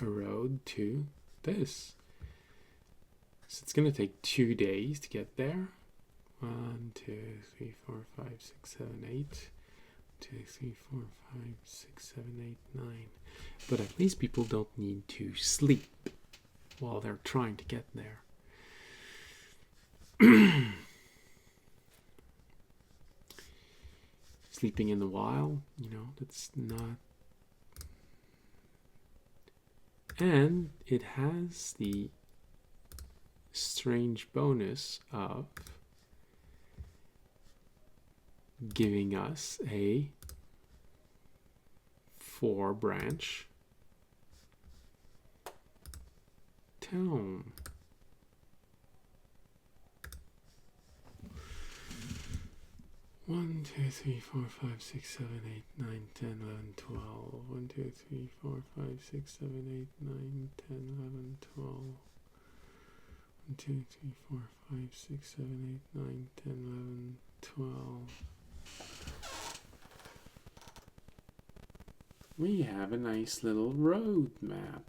a road to this. So it's going to take 2 days to get there. 1, 2, 3, 4, 5, 6, 7, 8. 2, 3, 4, 5, 6, 7, 8, 9. But at least people don't need to sleep while they're trying to get there. Sleeping in the wild, that's not. And it has the strange bonus of giving us a 4-branch town. One, 2, 3, 4, 5, 6, 7, 8, 9, 10, 11, 12. 1, 2, 3, 4, 5, 6, 7, 8, 9, 10, 11, 12. 1, 2, 3, 4, 5, 6, 7, 8, 9, 10, 11, 12. We have a nice little road map.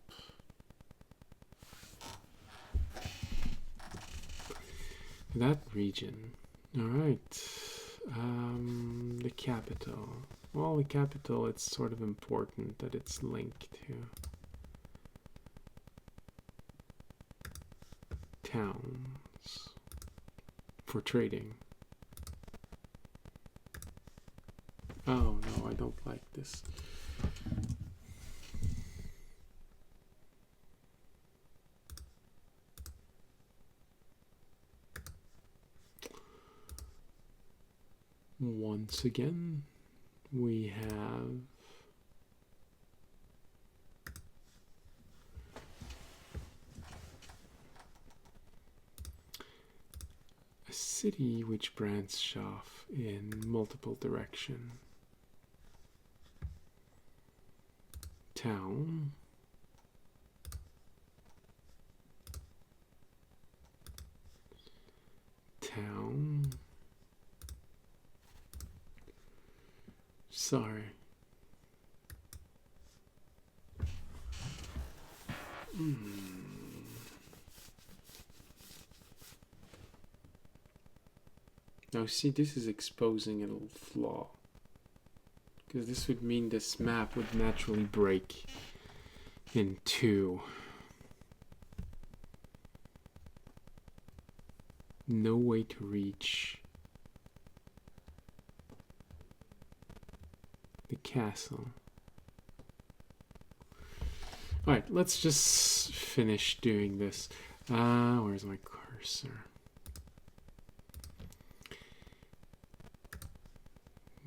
That region. All right. The capital. Well, the capital, it's sort of important that it's linked to towns for trading. Oh no, I don't like this. Once again, we have a city which branches off in multiple directions. Town. Town. Sorry. Now see, this is exposing a little flaw. Because this would mean this map would naturally break in two. No way to reach the castle. Alright, let's just finish doing this. Where's my cursor?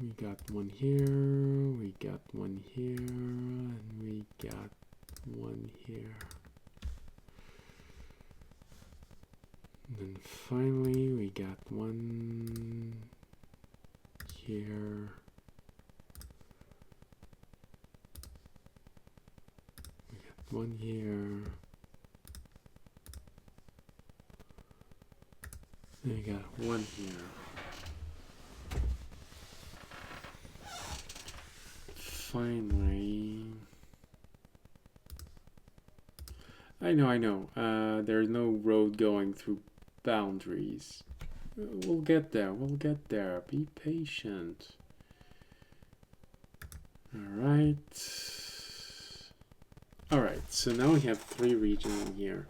We got one here, we got one here, and we got one here. And then finally we got one here. We got one here. And we got one here. Finally, I know, there's no road going through boundaries. We'll get there, be patient. Alright, so now we have 3 regions in here,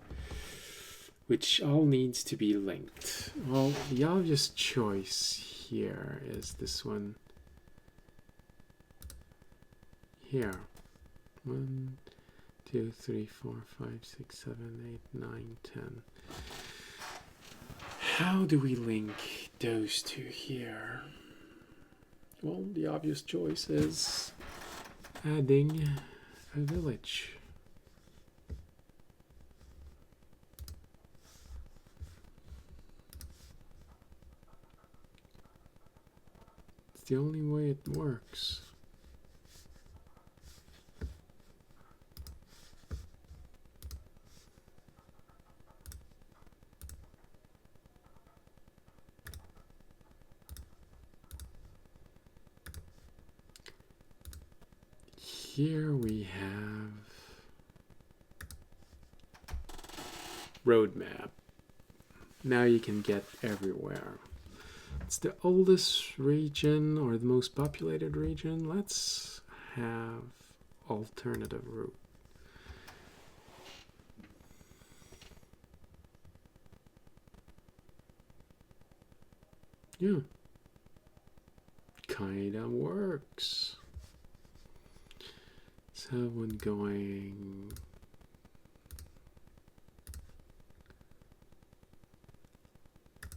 which all needs to be linked. Well, the obvious choice here is this one. Here, 1, 2, 3, 4, 5, 6, 7, 8, 9, 10. How do we link those two here? Well, the obvious choice is adding a village. It's the only way it works. Here we have roadmap. Now you can get everywhere. It's the oldest region or the most populated region. Let's have alternative route. Yeah, kinda works. Let's have one going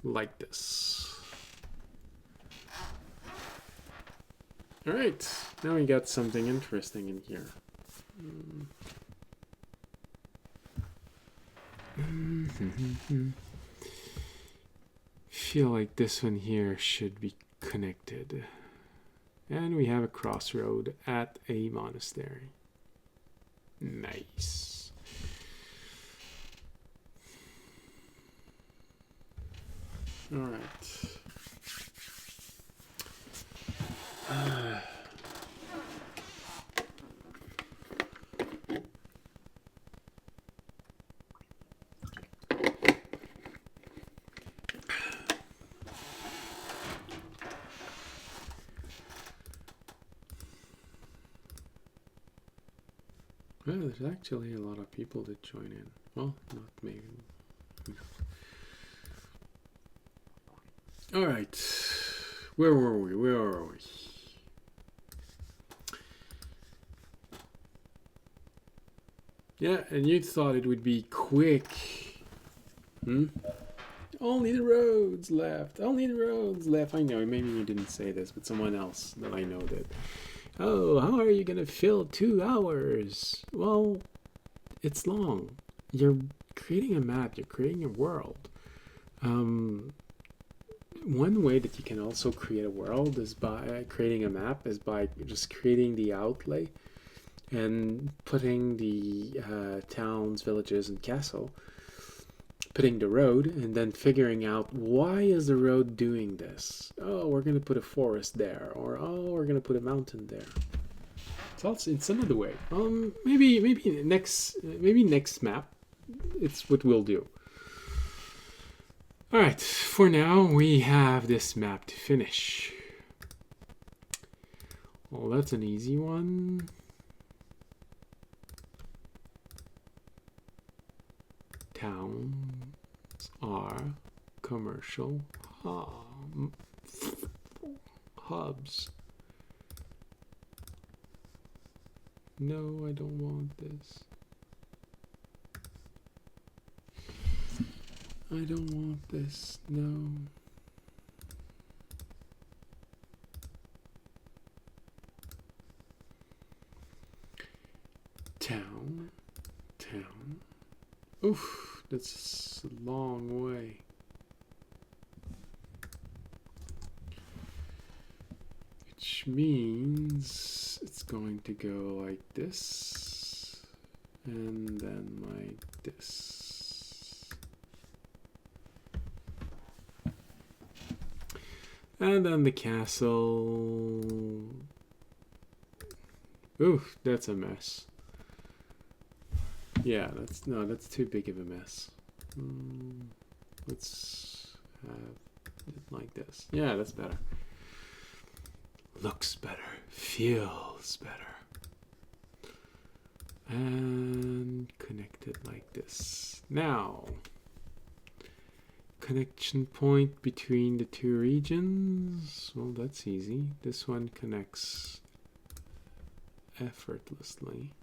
like this. All right, now we got something interesting in here. Feel like this one here should be connected. And we have a crossroad at a monastery. Nice. All right. Well, there's actually a lot of people that join in. Well, not maybe. All right. Where were we? Yeah, and you thought it would be quick. Only the roads left. I know, maybe you didn't say this, but someone else that I know did. Oh, how are you going to fill 2 hours? Well, it's long. You're creating a map. You're creating a world. One way that you can also create a world is by creating a map, is by just creating the outlay and putting the towns, villages, and castle, putting the road, and then figuring out why is the road doing this. Oh, we're going to put a forest there, or oh, we're going to put a mountain there. It's another way. Maybe next map, it's what we'll do. All right, for now we have this map to finish. Well, that's an easy one. Towns are commercial hubs. No, I don't want this. I don't want this. No. Town. Town. Oof, that's a long way. Which means it's going to go like this. And then like this. And then the castle. Ooh, that's a mess. Yeah, that's too big of a mess. Let's have it like this. Yeah, that's better. Looks better. Feels better. And connect it like this. Now, connection point between the two regions. Well, that's easy. This one connects effortlessly.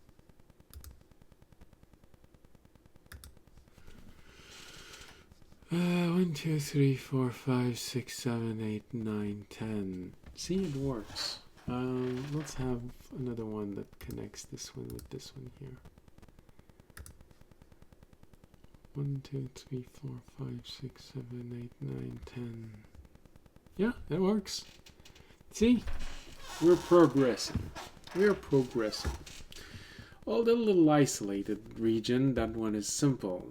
One, two, three, four, five, six, seven, 8, 9, 10. See, it works. Let's have another one that connects this one with this one here. 1, 2, 3, 4, 5, 6, 7, 8, 9, 10. Yeah, that works. See, we're progressing. We're progressing. Although a little isolated region, that one is simple.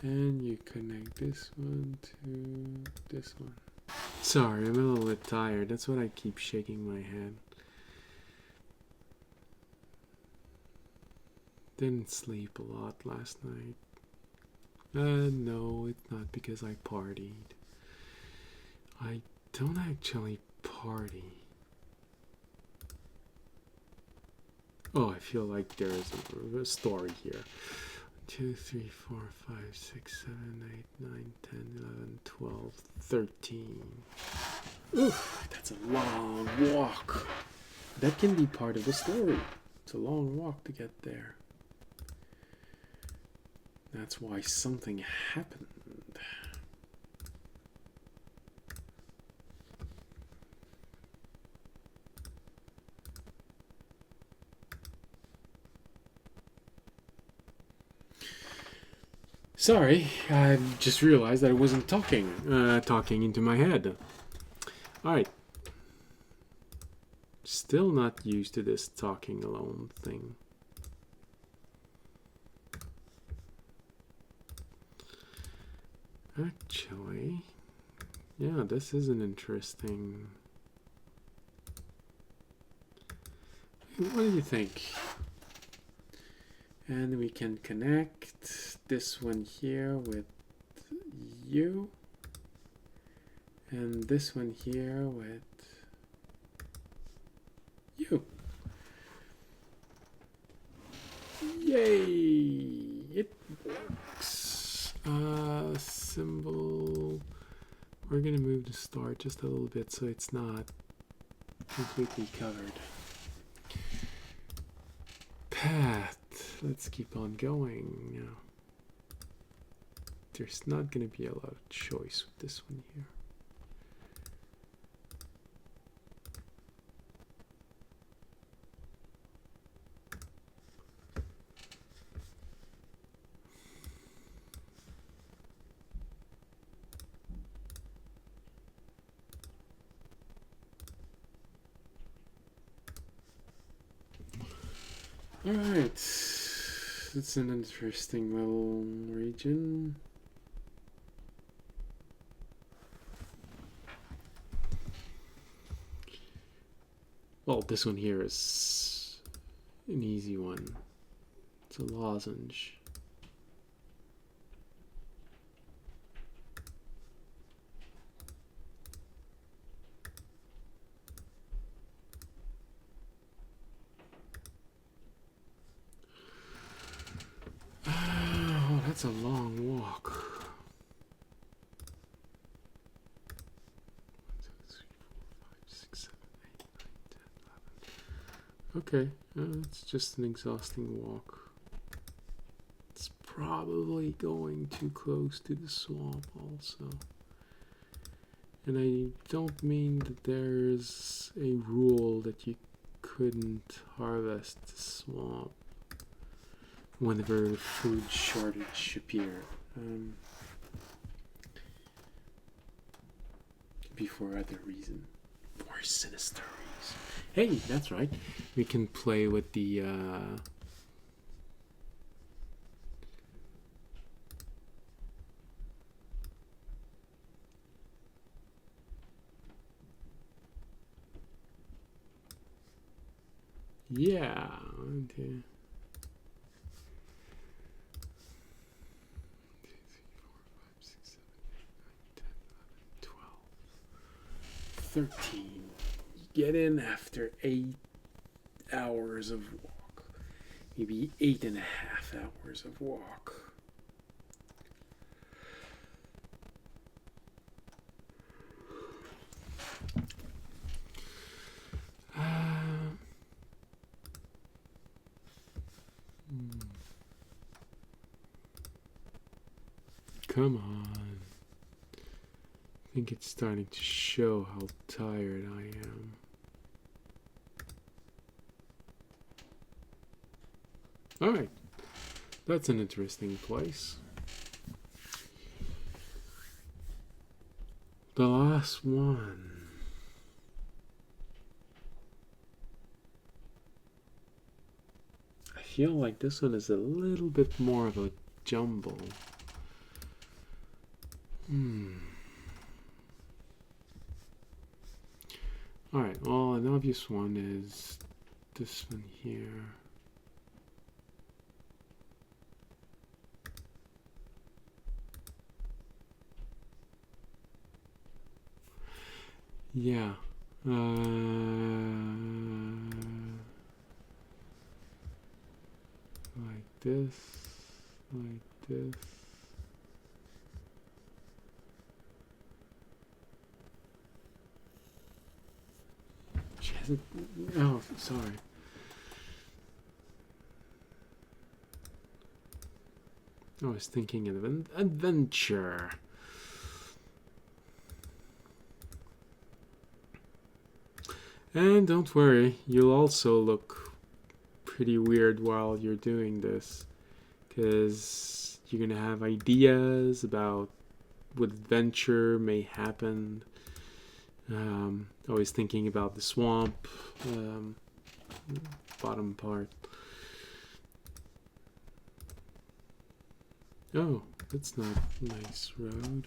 And you connect this one to this one. Sorry, I'm a little bit tired. That's what I keep shaking my head. Didn't sleep a lot last night. No, it's not because I partied. I don't actually party. Oh, I feel like there is a story here. 2, 3, 4, 5, 6, 7, 8, 9, 10, 11, 12, 13. Oof, that's a long walk. That can be part of the story. It's a long walk to get there. That's why something happened. Sorry, I just realized that I wasn't talking into my head. Alright. Still not used to this talking alone thing. Actually, yeah, this is an interesting... What do you think? And we can connect this one here with you. And this one here with you. Yay! It works. Symbol. We're gonna move the star just a little bit so it's not completely covered. Path. Let's keep on going now. There's not going to be a lot of choice with this one here. All right. It's an interesting little region. Well, this one here is an easy one. It's a lozenge. That's a long walk. 1, 2, 3, 4, 5, 6, 7, 8, 9, 10, 11. Okay, it's just an exhausting walk. probably going too close to the swamp also. And I don't mean that there's a rule that you couldn't harvest the swamp whenever food shortage appeared. Before other reason. More sinister reason. Hey, that's right. We can play with the yeah. Okay. 13. You get in after 8 hours of walk. Maybe 8.5 hours of walk. Come on. I think it's starting to show how tired I am. Alright. That's an interesting place. The last one. I feel like this one is a little bit more of a jumble. Alright, well, an obvious one is this one here. Yeah. Like this, like this. She hasn't. Oh, sorry. I was thinking of an adventure. And don't worry, you'll also look pretty weird while you're doing this, because you're gonna have ideas about what adventure may happen. Always thinking about the swamp, bottom part. Oh, that's not a nice road.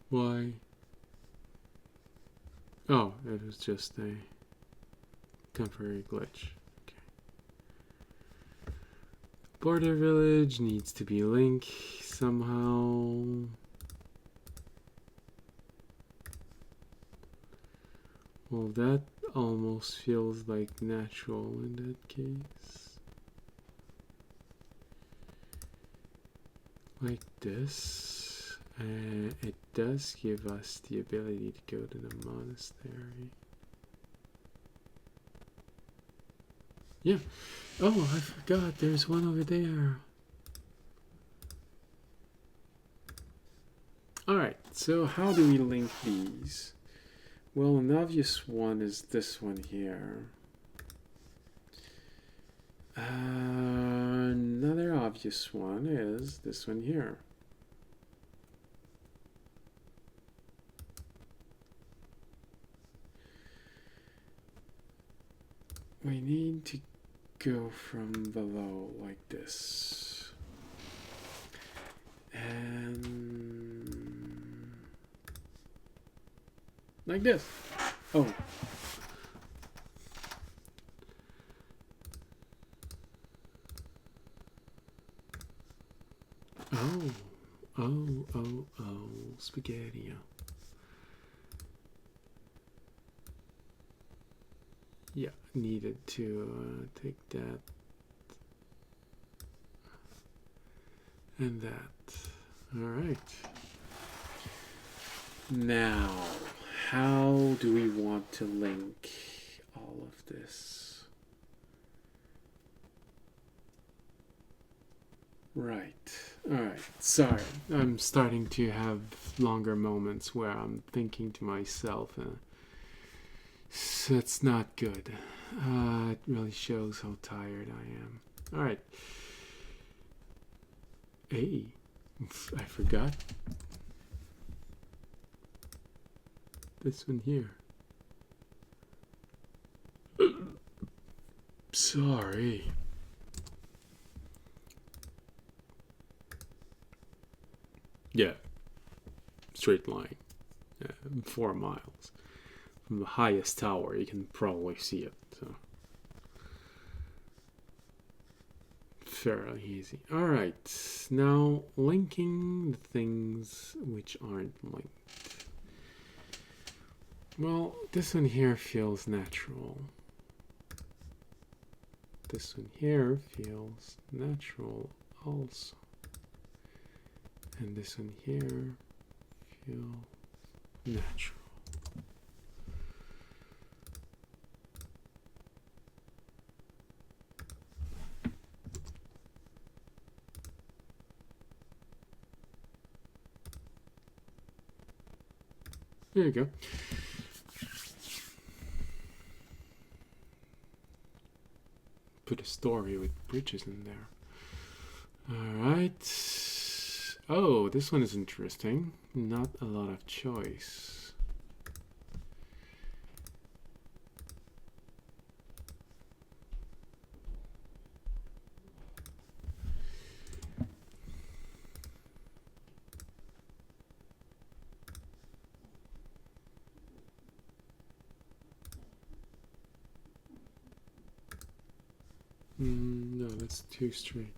Why? Oh, it was just a temporary glitch. Okay. Border village needs to be linked somehow. Well, that almost feels like natural in that case. Like this. It does give us the ability to go to the monastery. Yeah. Oh, I forgot. There's one over there. Alright, so how do we link these? Well, an obvious one is this one here. Another obvious one is this one here. We need to go from below like this. And like this. Oh. Oh, spaghetti. Yeah, needed to take that and that. All right. Now, how do we want to link all of this? Right. Alright. Sorry. I'm starting to have longer moments where I'm thinking to myself, so it's not good. It really shows how tired I am. Alright. Hey, I forgot this one here. Sorry. Yeah, straight line, 4 miles from the highest tower. You can probably see it, so fairly easy. All right, now linking the things which aren't linked. Well, this one here feels natural. This one here feels natural also. And this one here feels natural. There you go. Put a story with bridges in there. All right. Oh, this one is interesting. Not a lot of choice. No, that's too straight.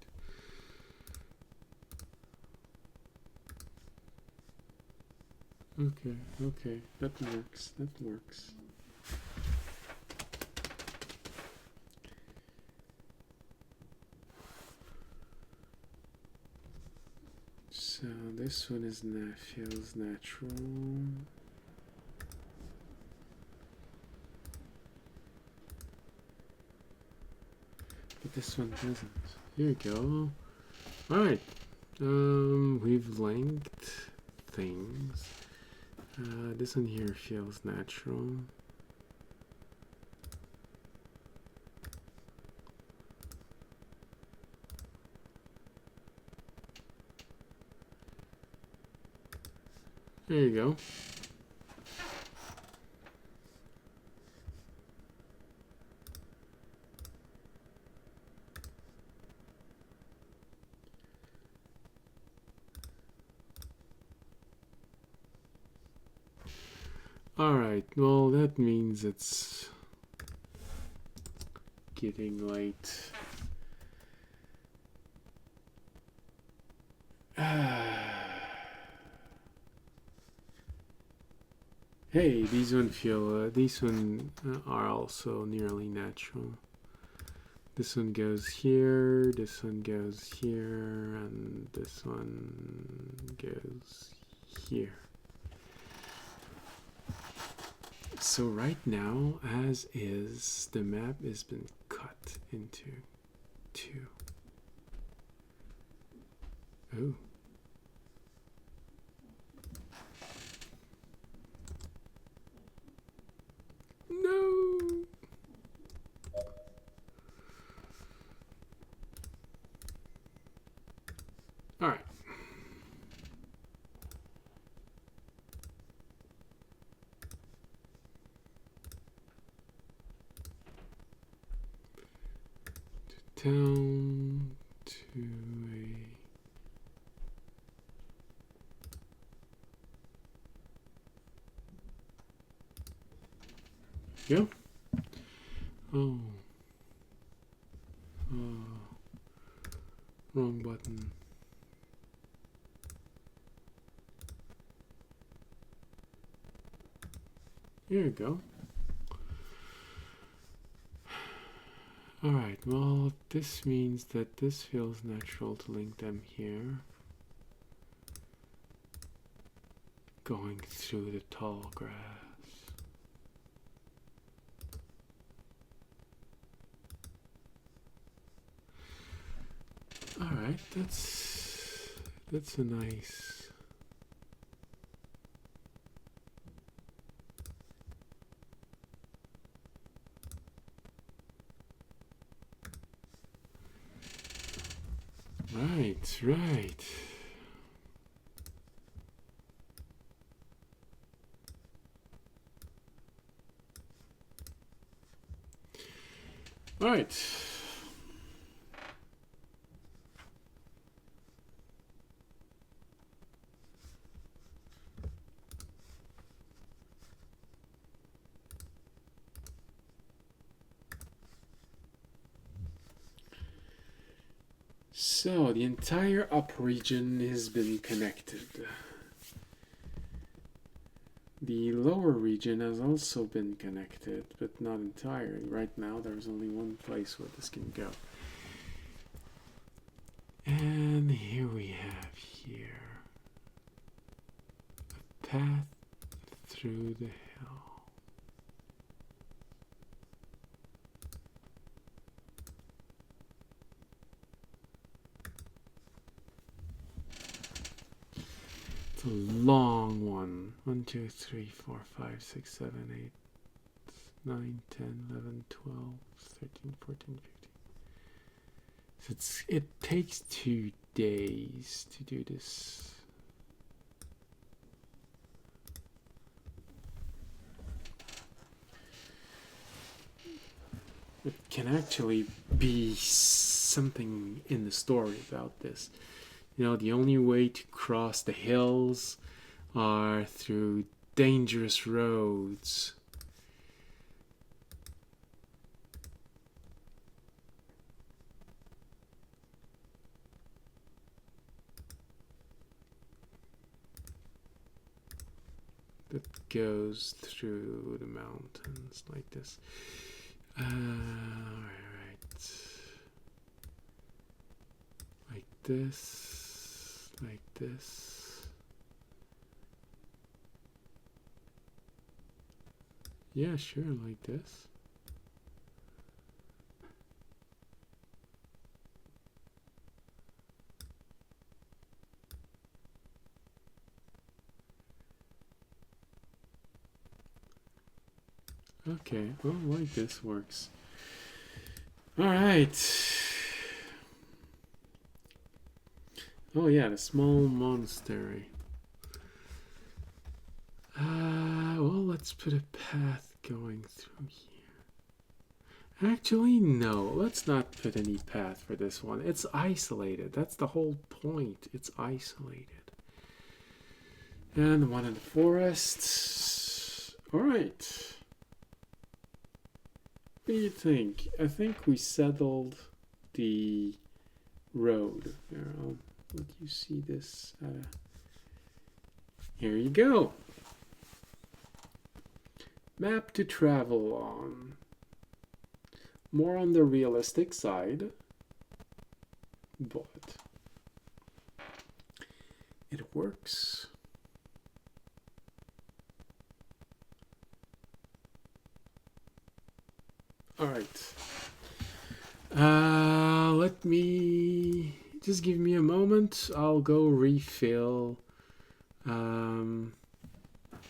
Okay, that works, that works. So this one is feels natural. But this one doesn't. Here we go. Alright. We've linked things. This one here feels natural. There you go. Alright, well that means it's getting late. Hey, these one feel, these one are also nearly natural. This one goes here, this one goes here, and this one goes here. So right now, as is, the map has been cut into 2. Oh. No. All right. Down to a yeah. Oh. Wrong button. Here we go. Alright, well, this means that this feels natural to link them here. going through the tall grass. Alright, that's a nice... Right, right. All right. So the entire up region has been connected. The lower region has also been connected, but not entirely. Right now there's only one place where this can go. And here we have a path through the hill. It's a long one. 1, 2, 3, 4, 5, 6, 7, 8, 9, 10, 11, 12, 13, 14, 15. So it takes 2 days to do this. It can actually be something in the story about this. You know, the only way to cross the hills are through dangerous roads. That goes through the mountains like this. Alright. Like this. Like this. Yeah, sure, like this. Okay, well, like this works. Alright. Oh yeah, the small monastery. Well, let's put a path going through here. Actually, no, let's not put any path for this one. It's isolated. That's the whole point. It's isolated. And the one in the forest. Alright. What do you think? I think we settled the road. Here, I'll let you see this. Here you go. Map to travel on. More on the realistic side, but it works. All right. Let me just give me a moment. I'll go refill my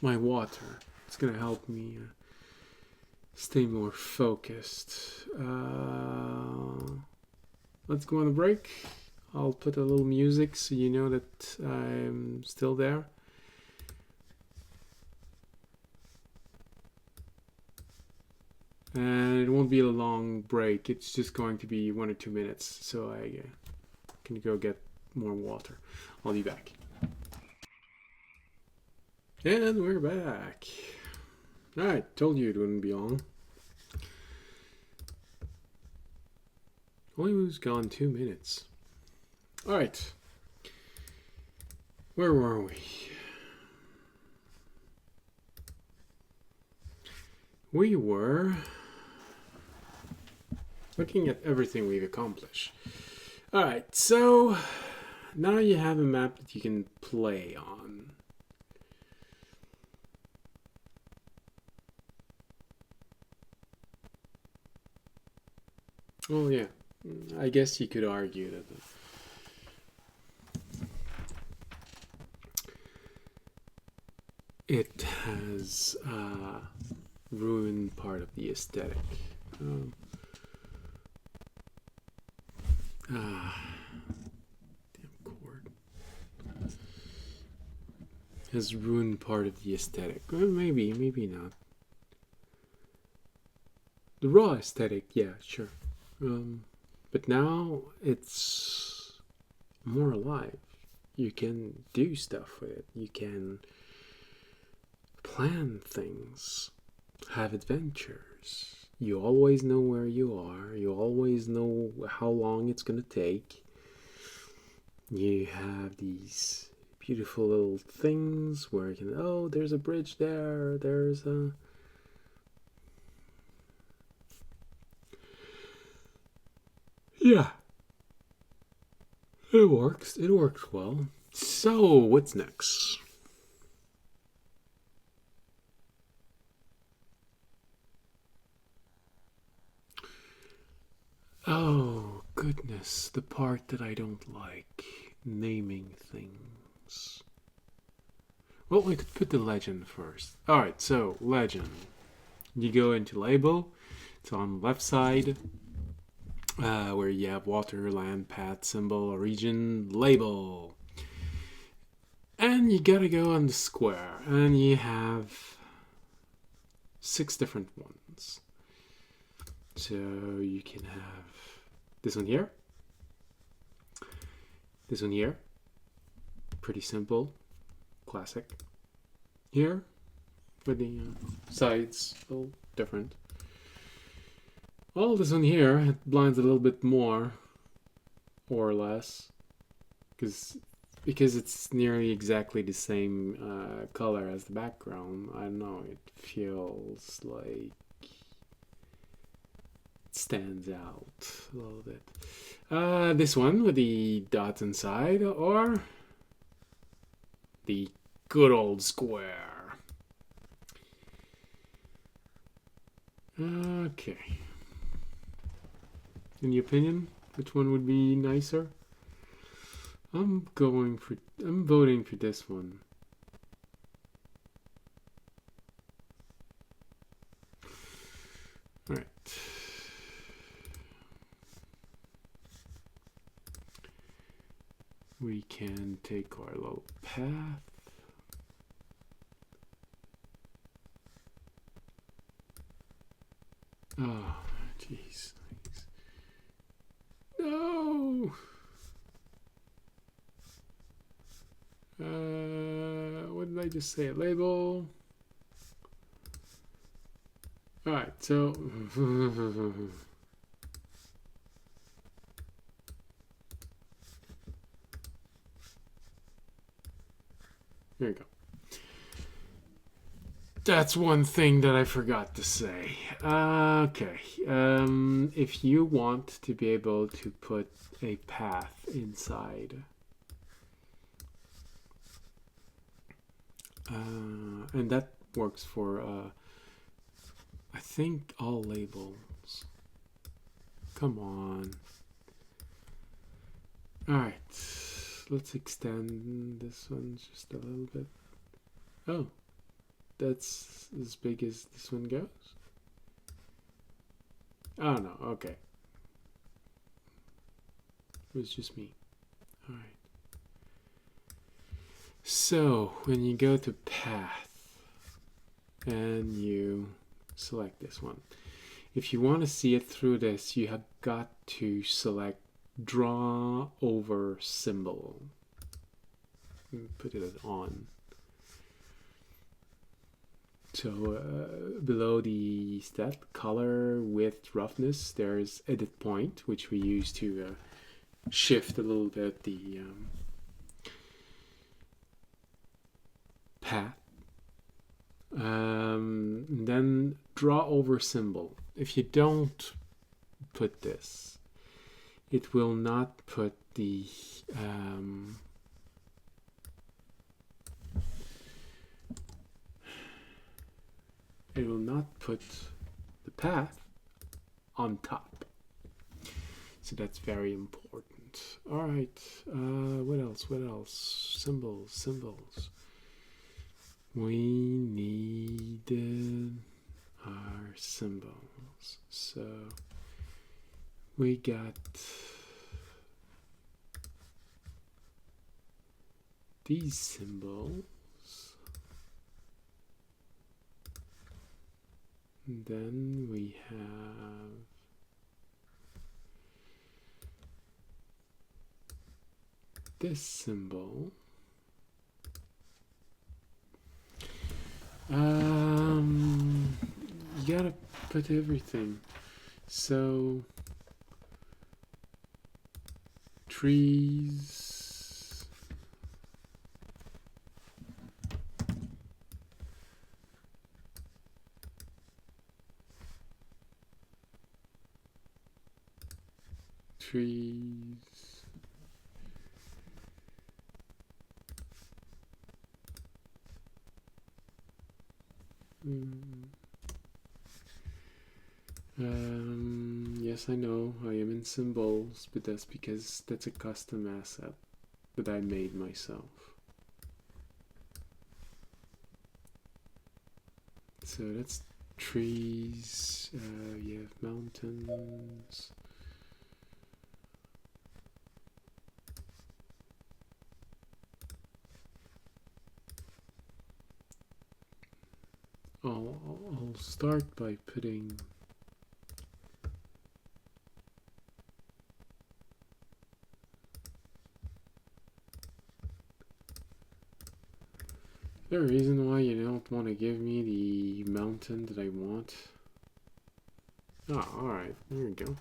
water. It's gonna help me stay more focused. Let's go on a break. I'll put a little music so you know that I'm still there. And it won't be a long break. It's just going to be 1 or 2 minutes, so I can go get more water. I'll be back. And we're back. Alright, told you it wouldn't be long. Only was gone 2 minutes. Alright. Where were we? We were looking at everything we've accomplished. Alright, so now you have a map that you can play on. Well, yeah. I guess you could argue that it has ruined part of the aesthetic. Um, damn cord. Has ruined part of the aesthetic. Well, maybe not. The raw aesthetic, yeah, sure. But now it's more alive. You can do stuff with it. You can plan things, have adventures. You always know where you are. You always know how long it's gonna take. You have these beautiful little things where you can, oh, there's a bridge there. There's a yeah. It works. It works well. So, what's next? Oh, goodness, the part that I don't like. Naming things. Well, we could put the legend first. Alright, so, legend. You go into label. It's on the left side. Where you have water, land, path, symbol, region, label. And you gotta go on the square. And you have 6 different ones. So you can have this one here. This one here. Pretty simple. Classic. Here. With the sides a little different. Well, this one here, it blinds a little bit more. Or less. Because it's nearly exactly the same color as the background. I don't know, it feels like stands out a little bit. This one with the dots inside, or the good old square. Okay. In your opinion, which one would be nicer? I'm voting for this one. All right. We can take our little path. Oh, jeez. No! What did I just say? Label. Alright, so... Here we go. That's one thing that I forgot to say. Okay. If you want to be able to put a path inside, and that works for, I think, all labels. Come on. Alright. Let's extend this one just a little bit. Oh. That's as big as this one goes? Oh no, okay. It was just me. Alright. So, when you go to path and you select this one, if you want to see it through this, you have got to select draw over symbol. Put it on. So below the stat, color, width, roughness, there's edit point, which we use to shift a little bit the path. Then draw over symbol. If you don't put this, it will not put the it will not put the path on top. So that's very important. All right. What else? What else? Symbols. Symbols. We need our symbols. So we got these symbols. And then we have this symbol. You gotta put everything. So trees, trees, yes, I know I am in symbols, but that's because that's a custom asset that I made myself. So that's trees, you have mountains. I'll start by putting is there a reason why you don't want to give me the mountain that I want? Oh, alright, there we go.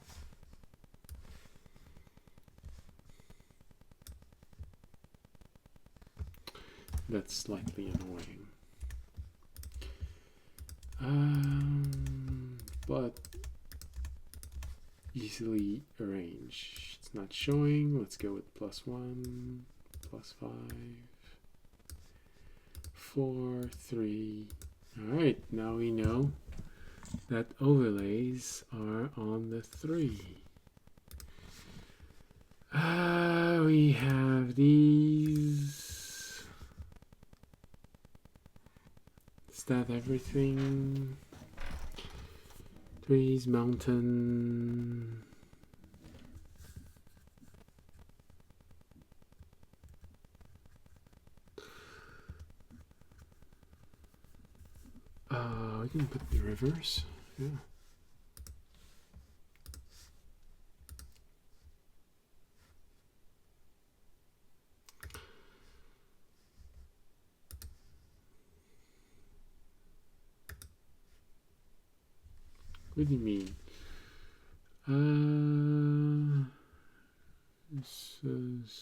That's slightly annoying. But easily arranged. It's not showing. Let's go with +1, +5, 4, 3. Alright, now we know that overlays are on the 3. We have these. Is that everything? Trees, mountain. We can put the rivers. Yeah. What do you mean? This is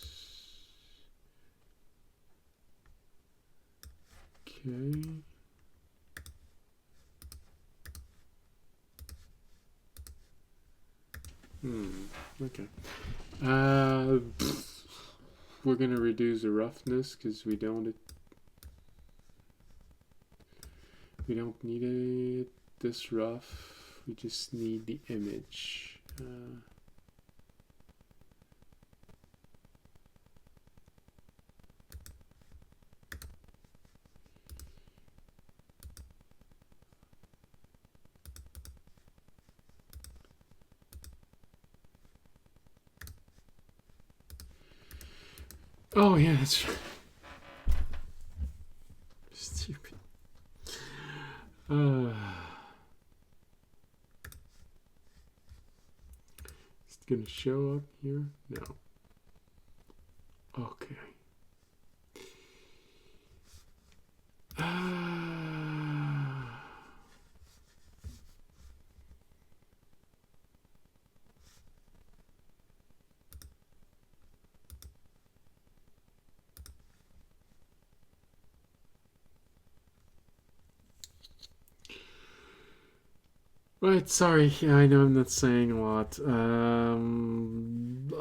okay. Okay. We're gonna reduce the roughness because we don't need it this rough. We just need the image. Oh yeah, that's right. Stupid. It's gonna show up here? No. Okay. Right, sorry, I know I'm not saying a lot.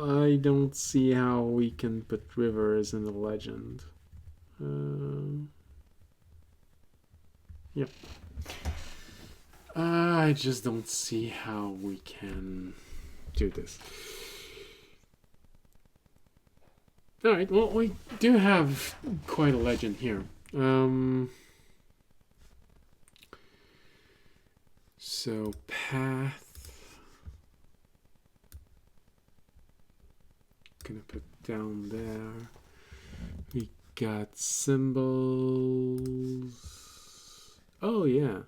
I don't see how we can put rivers in the legend. Yep. I just don't see how we can do this. Alright, well, we do have quite a legend here. So, path. Gonna put down there. We got symbols. Oh, yeah.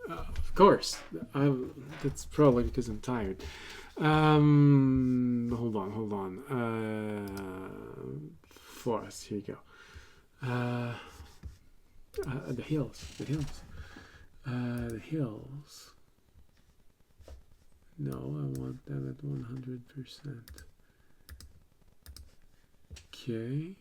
Of course. That's probably because I'm tired. Hold on. Forest, here you go. The hills. The hills. No, I want them at 100%. Okay.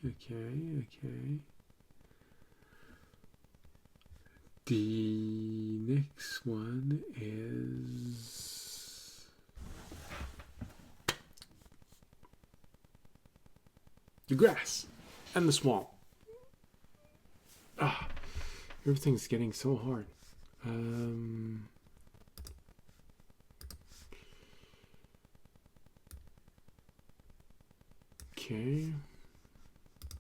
The next one is the grass and the swamp. Everything's getting so hard. Okay.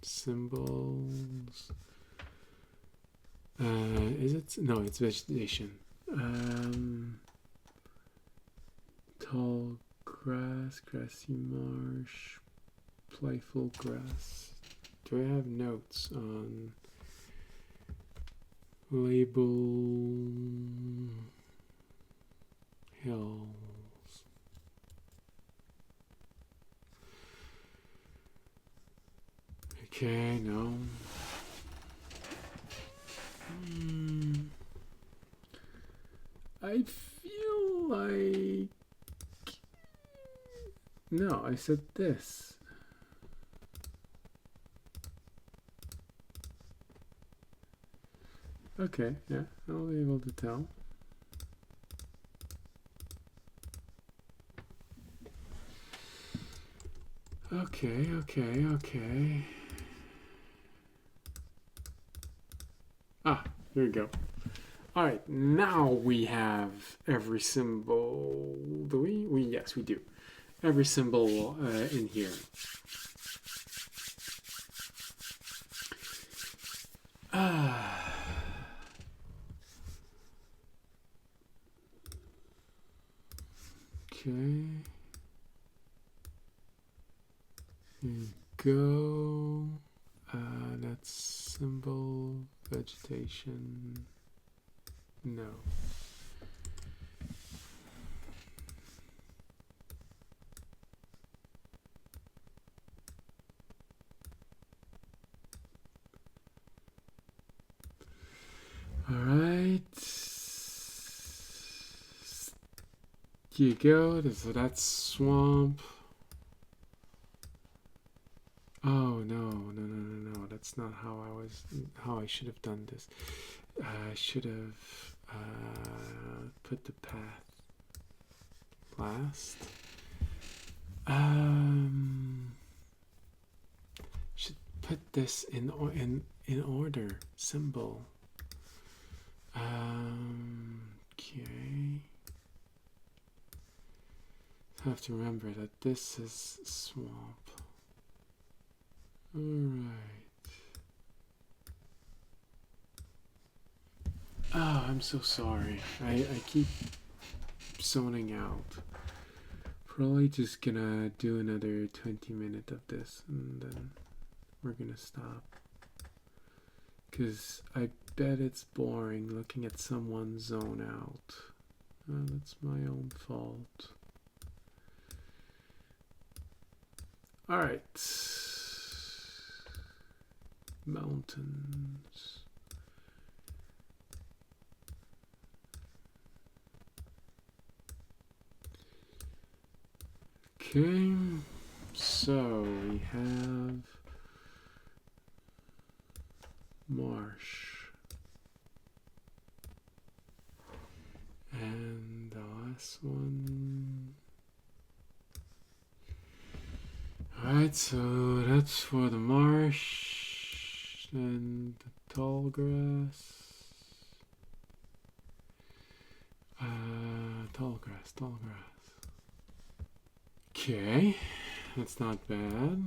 Symbols. Is it? No, it's vegetation. Tall grass, grassy marsh, playful grass. Do I have notes on label hills? Okay, no. I feel like... No, I said this. Okay, yeah, I'll be able to tell. Okay. Ah, here we go. Alright, now we have every symbol. Do we? Yes, we do. Every symbol in here. Okay. Here we go. That's symbol, vegetation. No. All right. Here you go. So that's swamp. Oh no. That's not how I should have done this. I should have put the path last. Should put this in order. Symbol. Okay. Have to remember that this is swamp. Alright. Oh, I'm so sorry. I keep zoning out. Probably just gonna do another 20 minutes of this and then we're gonna stop. Because I bet it's boring looking at someone zone out. That's my own fault. Alright. Mountains. Okay, so we have marsh. And the last one. Alright, so that's for the marsh and the tall grass. Tall grass. Okay, that's not bad.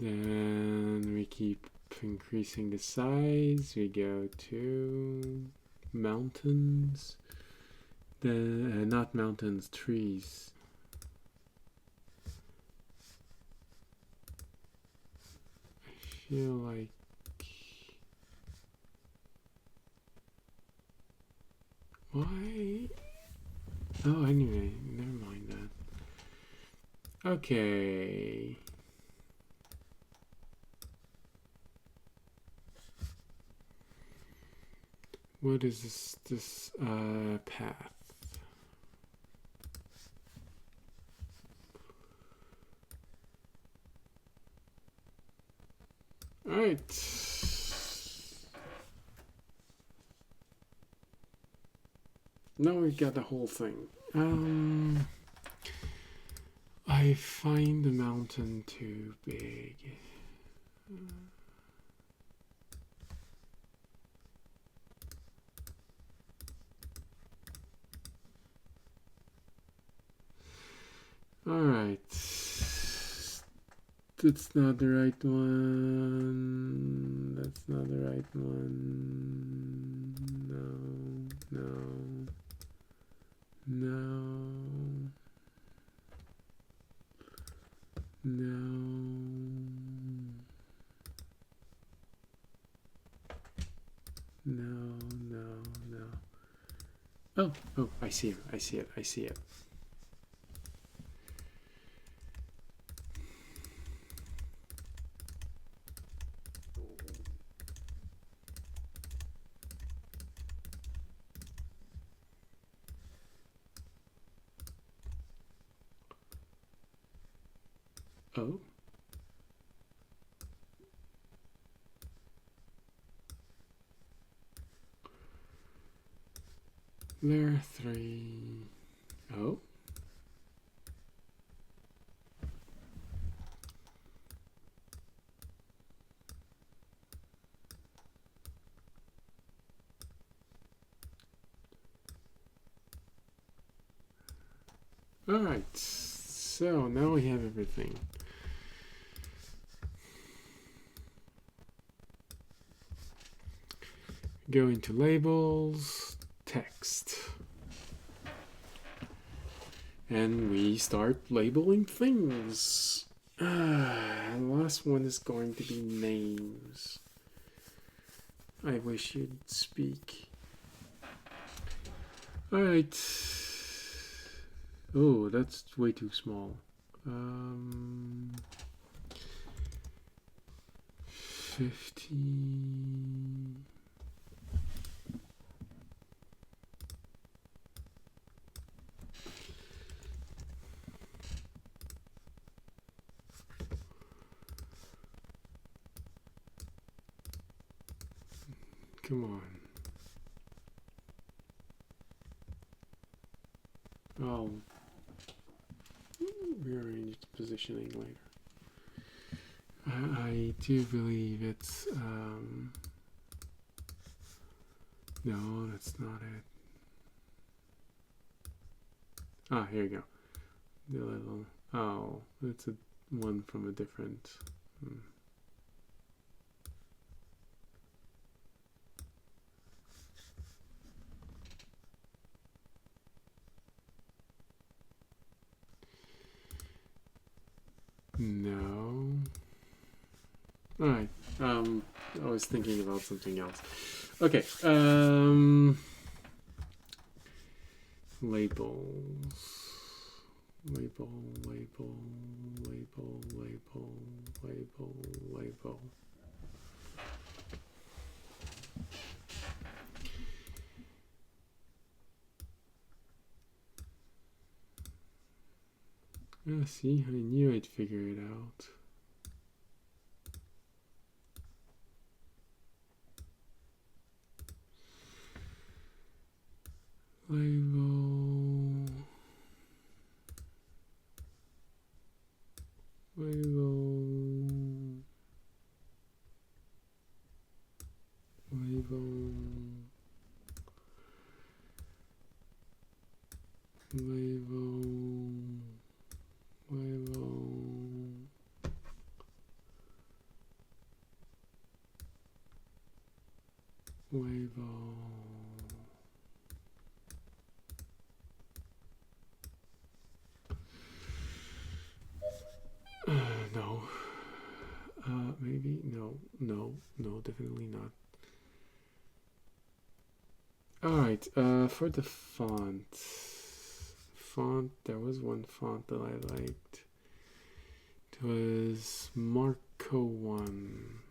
Then we keep increasing the size. We go to mountains. Not mountains, trees. I feel like why? Oh, anyway, never mind that. Okay. What is this path? All right. Now we got the whole thing. I find the mountain too big. Alright. That's not the right one. That's not the right one. No. Oh, I see it. Oh. Layer 3. Oh. Alright, so now we have everything. Go into labels, text. And we start labeling things. The last one is going to be names. I wish you'd speak. Alright. Oh, that's way too small. 50. Come on. I'll rearrange the positioning later. I do believe it's no, that's not it. Ah, here you go. The little, oh, it's a one from a different. No. Alright. I was thinking about something else. Okay. Labels. Label. Ah, see, I knew I'd figure it out. Label. No. Maybe no, definitely not. All right. For the font, there was one font that I liked. It was Marco 1.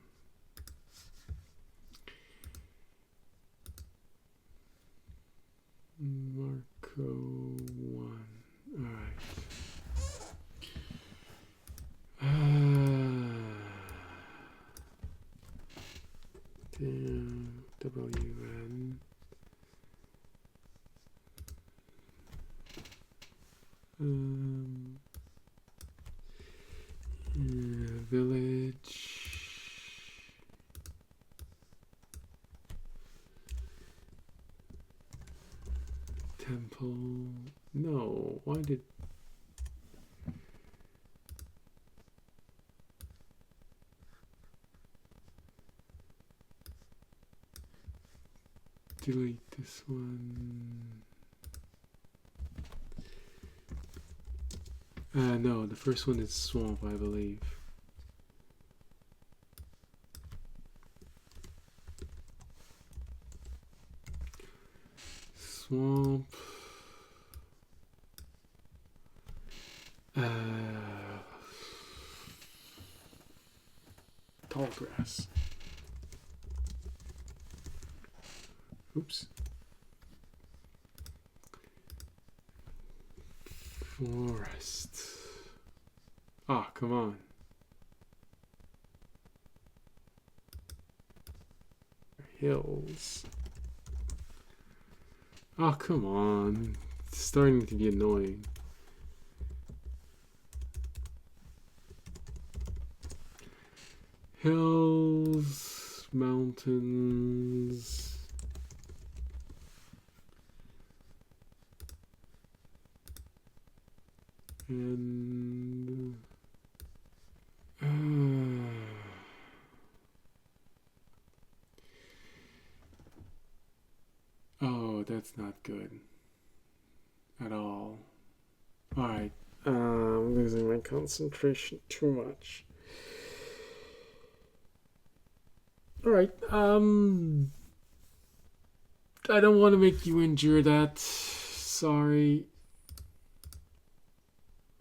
Marco 1. All right. WN. Village. Temple. No, why did... delete this one. No, the first one is swamp, I believe. Swamp. Tall grass. Oops. Forest. Ah, come on. Hills. Oh, come on. It's starting to be annoying. Hills, mountains. And oh, that's not good at all. Alright, I'm losing my concentration too much. Alright, I don't want to make you endure that. Sorry.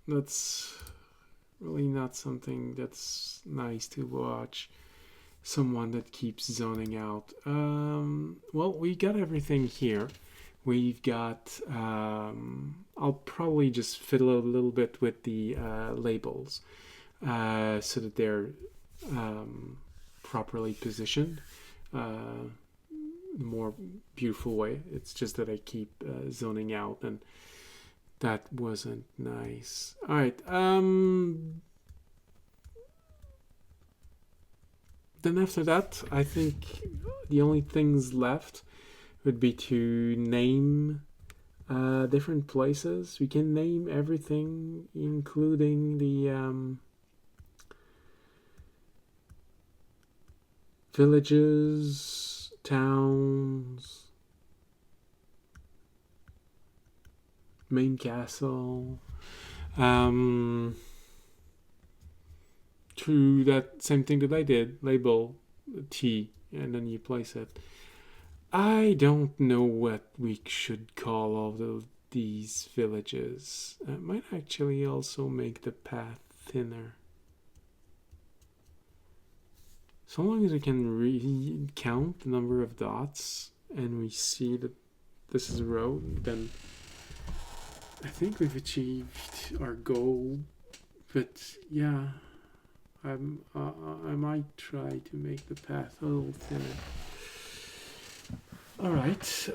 That's really not something that's nice to watch. Someone that keeps zoning out. Well, we got everything here. We've got, I'll probably just fiddle a little bit with the labels so that they're properly positioned. More beautiful way. It's just that I keep zoning out, and that wasn't nice. All right. Then after that, I think the only things left would be to name different places. We can name everything, including the villages, towns, main castle. To that same thing that I did, label T, and then you place it. I don't know what we should call all these villages. It might actually also make the path thinner. So long as we can count the number of dots and we see that this is a road, then I think we've achieved our goal. But yeah, I might try to make the path a little thinner. All right.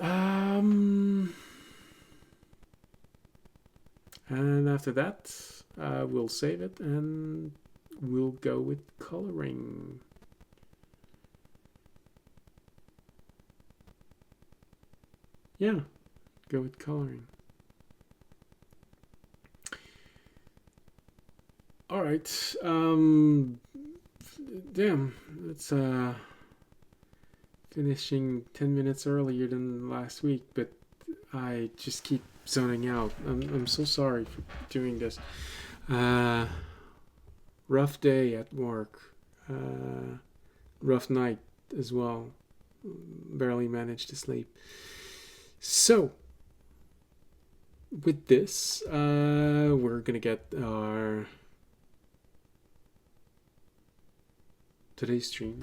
And after that, we'll save it and we'll go with coloring. Yeah, go with coloring. All right. Damn, it's finishing 10 minutes earlier than last week, but I just keep zoning out. I'm so sorry for doing this. Rough day at work. Rough night as well. Barely managed to sleep. So, with this, we're gonna get our today's stream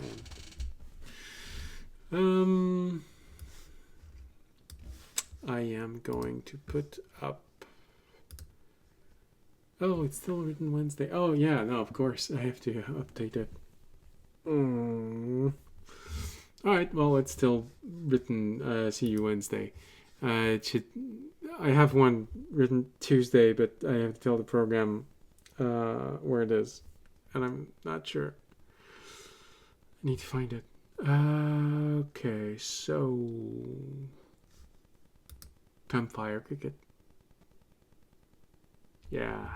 on. I am going to put up. Oh, it's still written Wednesday. Oh yeah, no, of course I have to update it. All right, well, it's still written. See you Wednesday. It should. I have one written Tuesday, but I have to tell the program where it is, and I'm not sure. I need to find it. Okay, so Campfire Cricket. Yeah.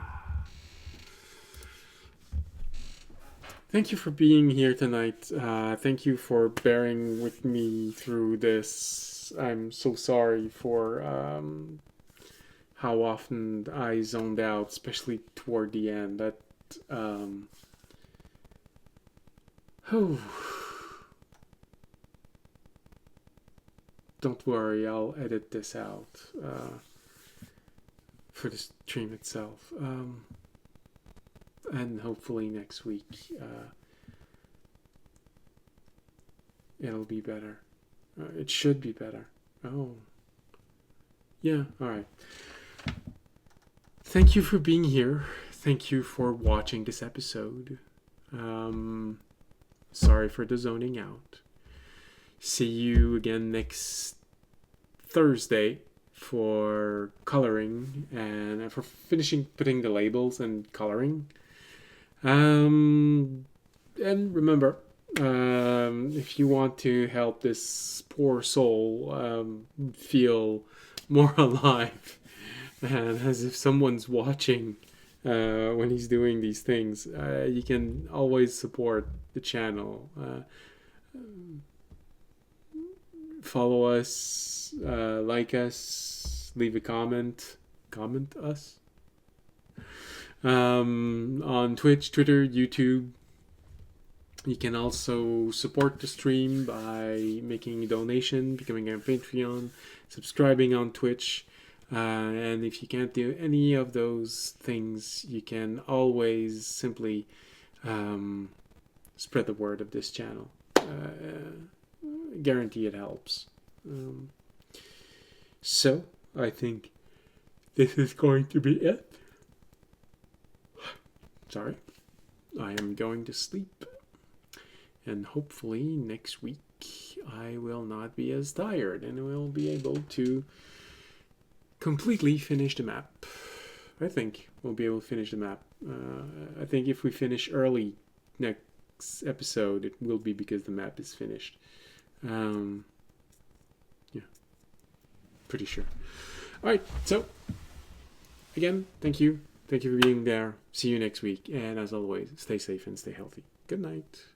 Thank you for being here tonight. Thank you for bearing with me through this. I'm so sorry for how often I zoned out, especially toward the end. That don't worry, I'll edit this out for the stream itself. And hopefully next week it'll be better. It should be better. Oh. Yeah, alright. Thank you for being here. Thank you for watching this episode. Sorry for the zoning out. See you again next Thursday for coloring and for finishing putting the labels and coloring. And remember, if you want to help this poor soul feel more alive and as if someone's watching when he's doing these things, you can always support the channel. Follow us, like us, leave a comment us. On Twitch, Twitter, YouTube. You can also support the stream by making a donation, becoming a Patreon, subscribing on Twitch. And if you can't do any of those things, you can always simply spread the word of this channel. Guarantee it helps. So, I think this is going to be it. Sorry. I am going to sleep. And hopefully next week I will not be as tired and will be able to completely finish the map. I think we'll be able to finish the map. I think if we finish early next episode, it will be because the map is finished. Yeah, pretty sure. Alright, so again, thank you. Thank you for being there. See you next week. And as always, stay safe and stay healthy. Good night.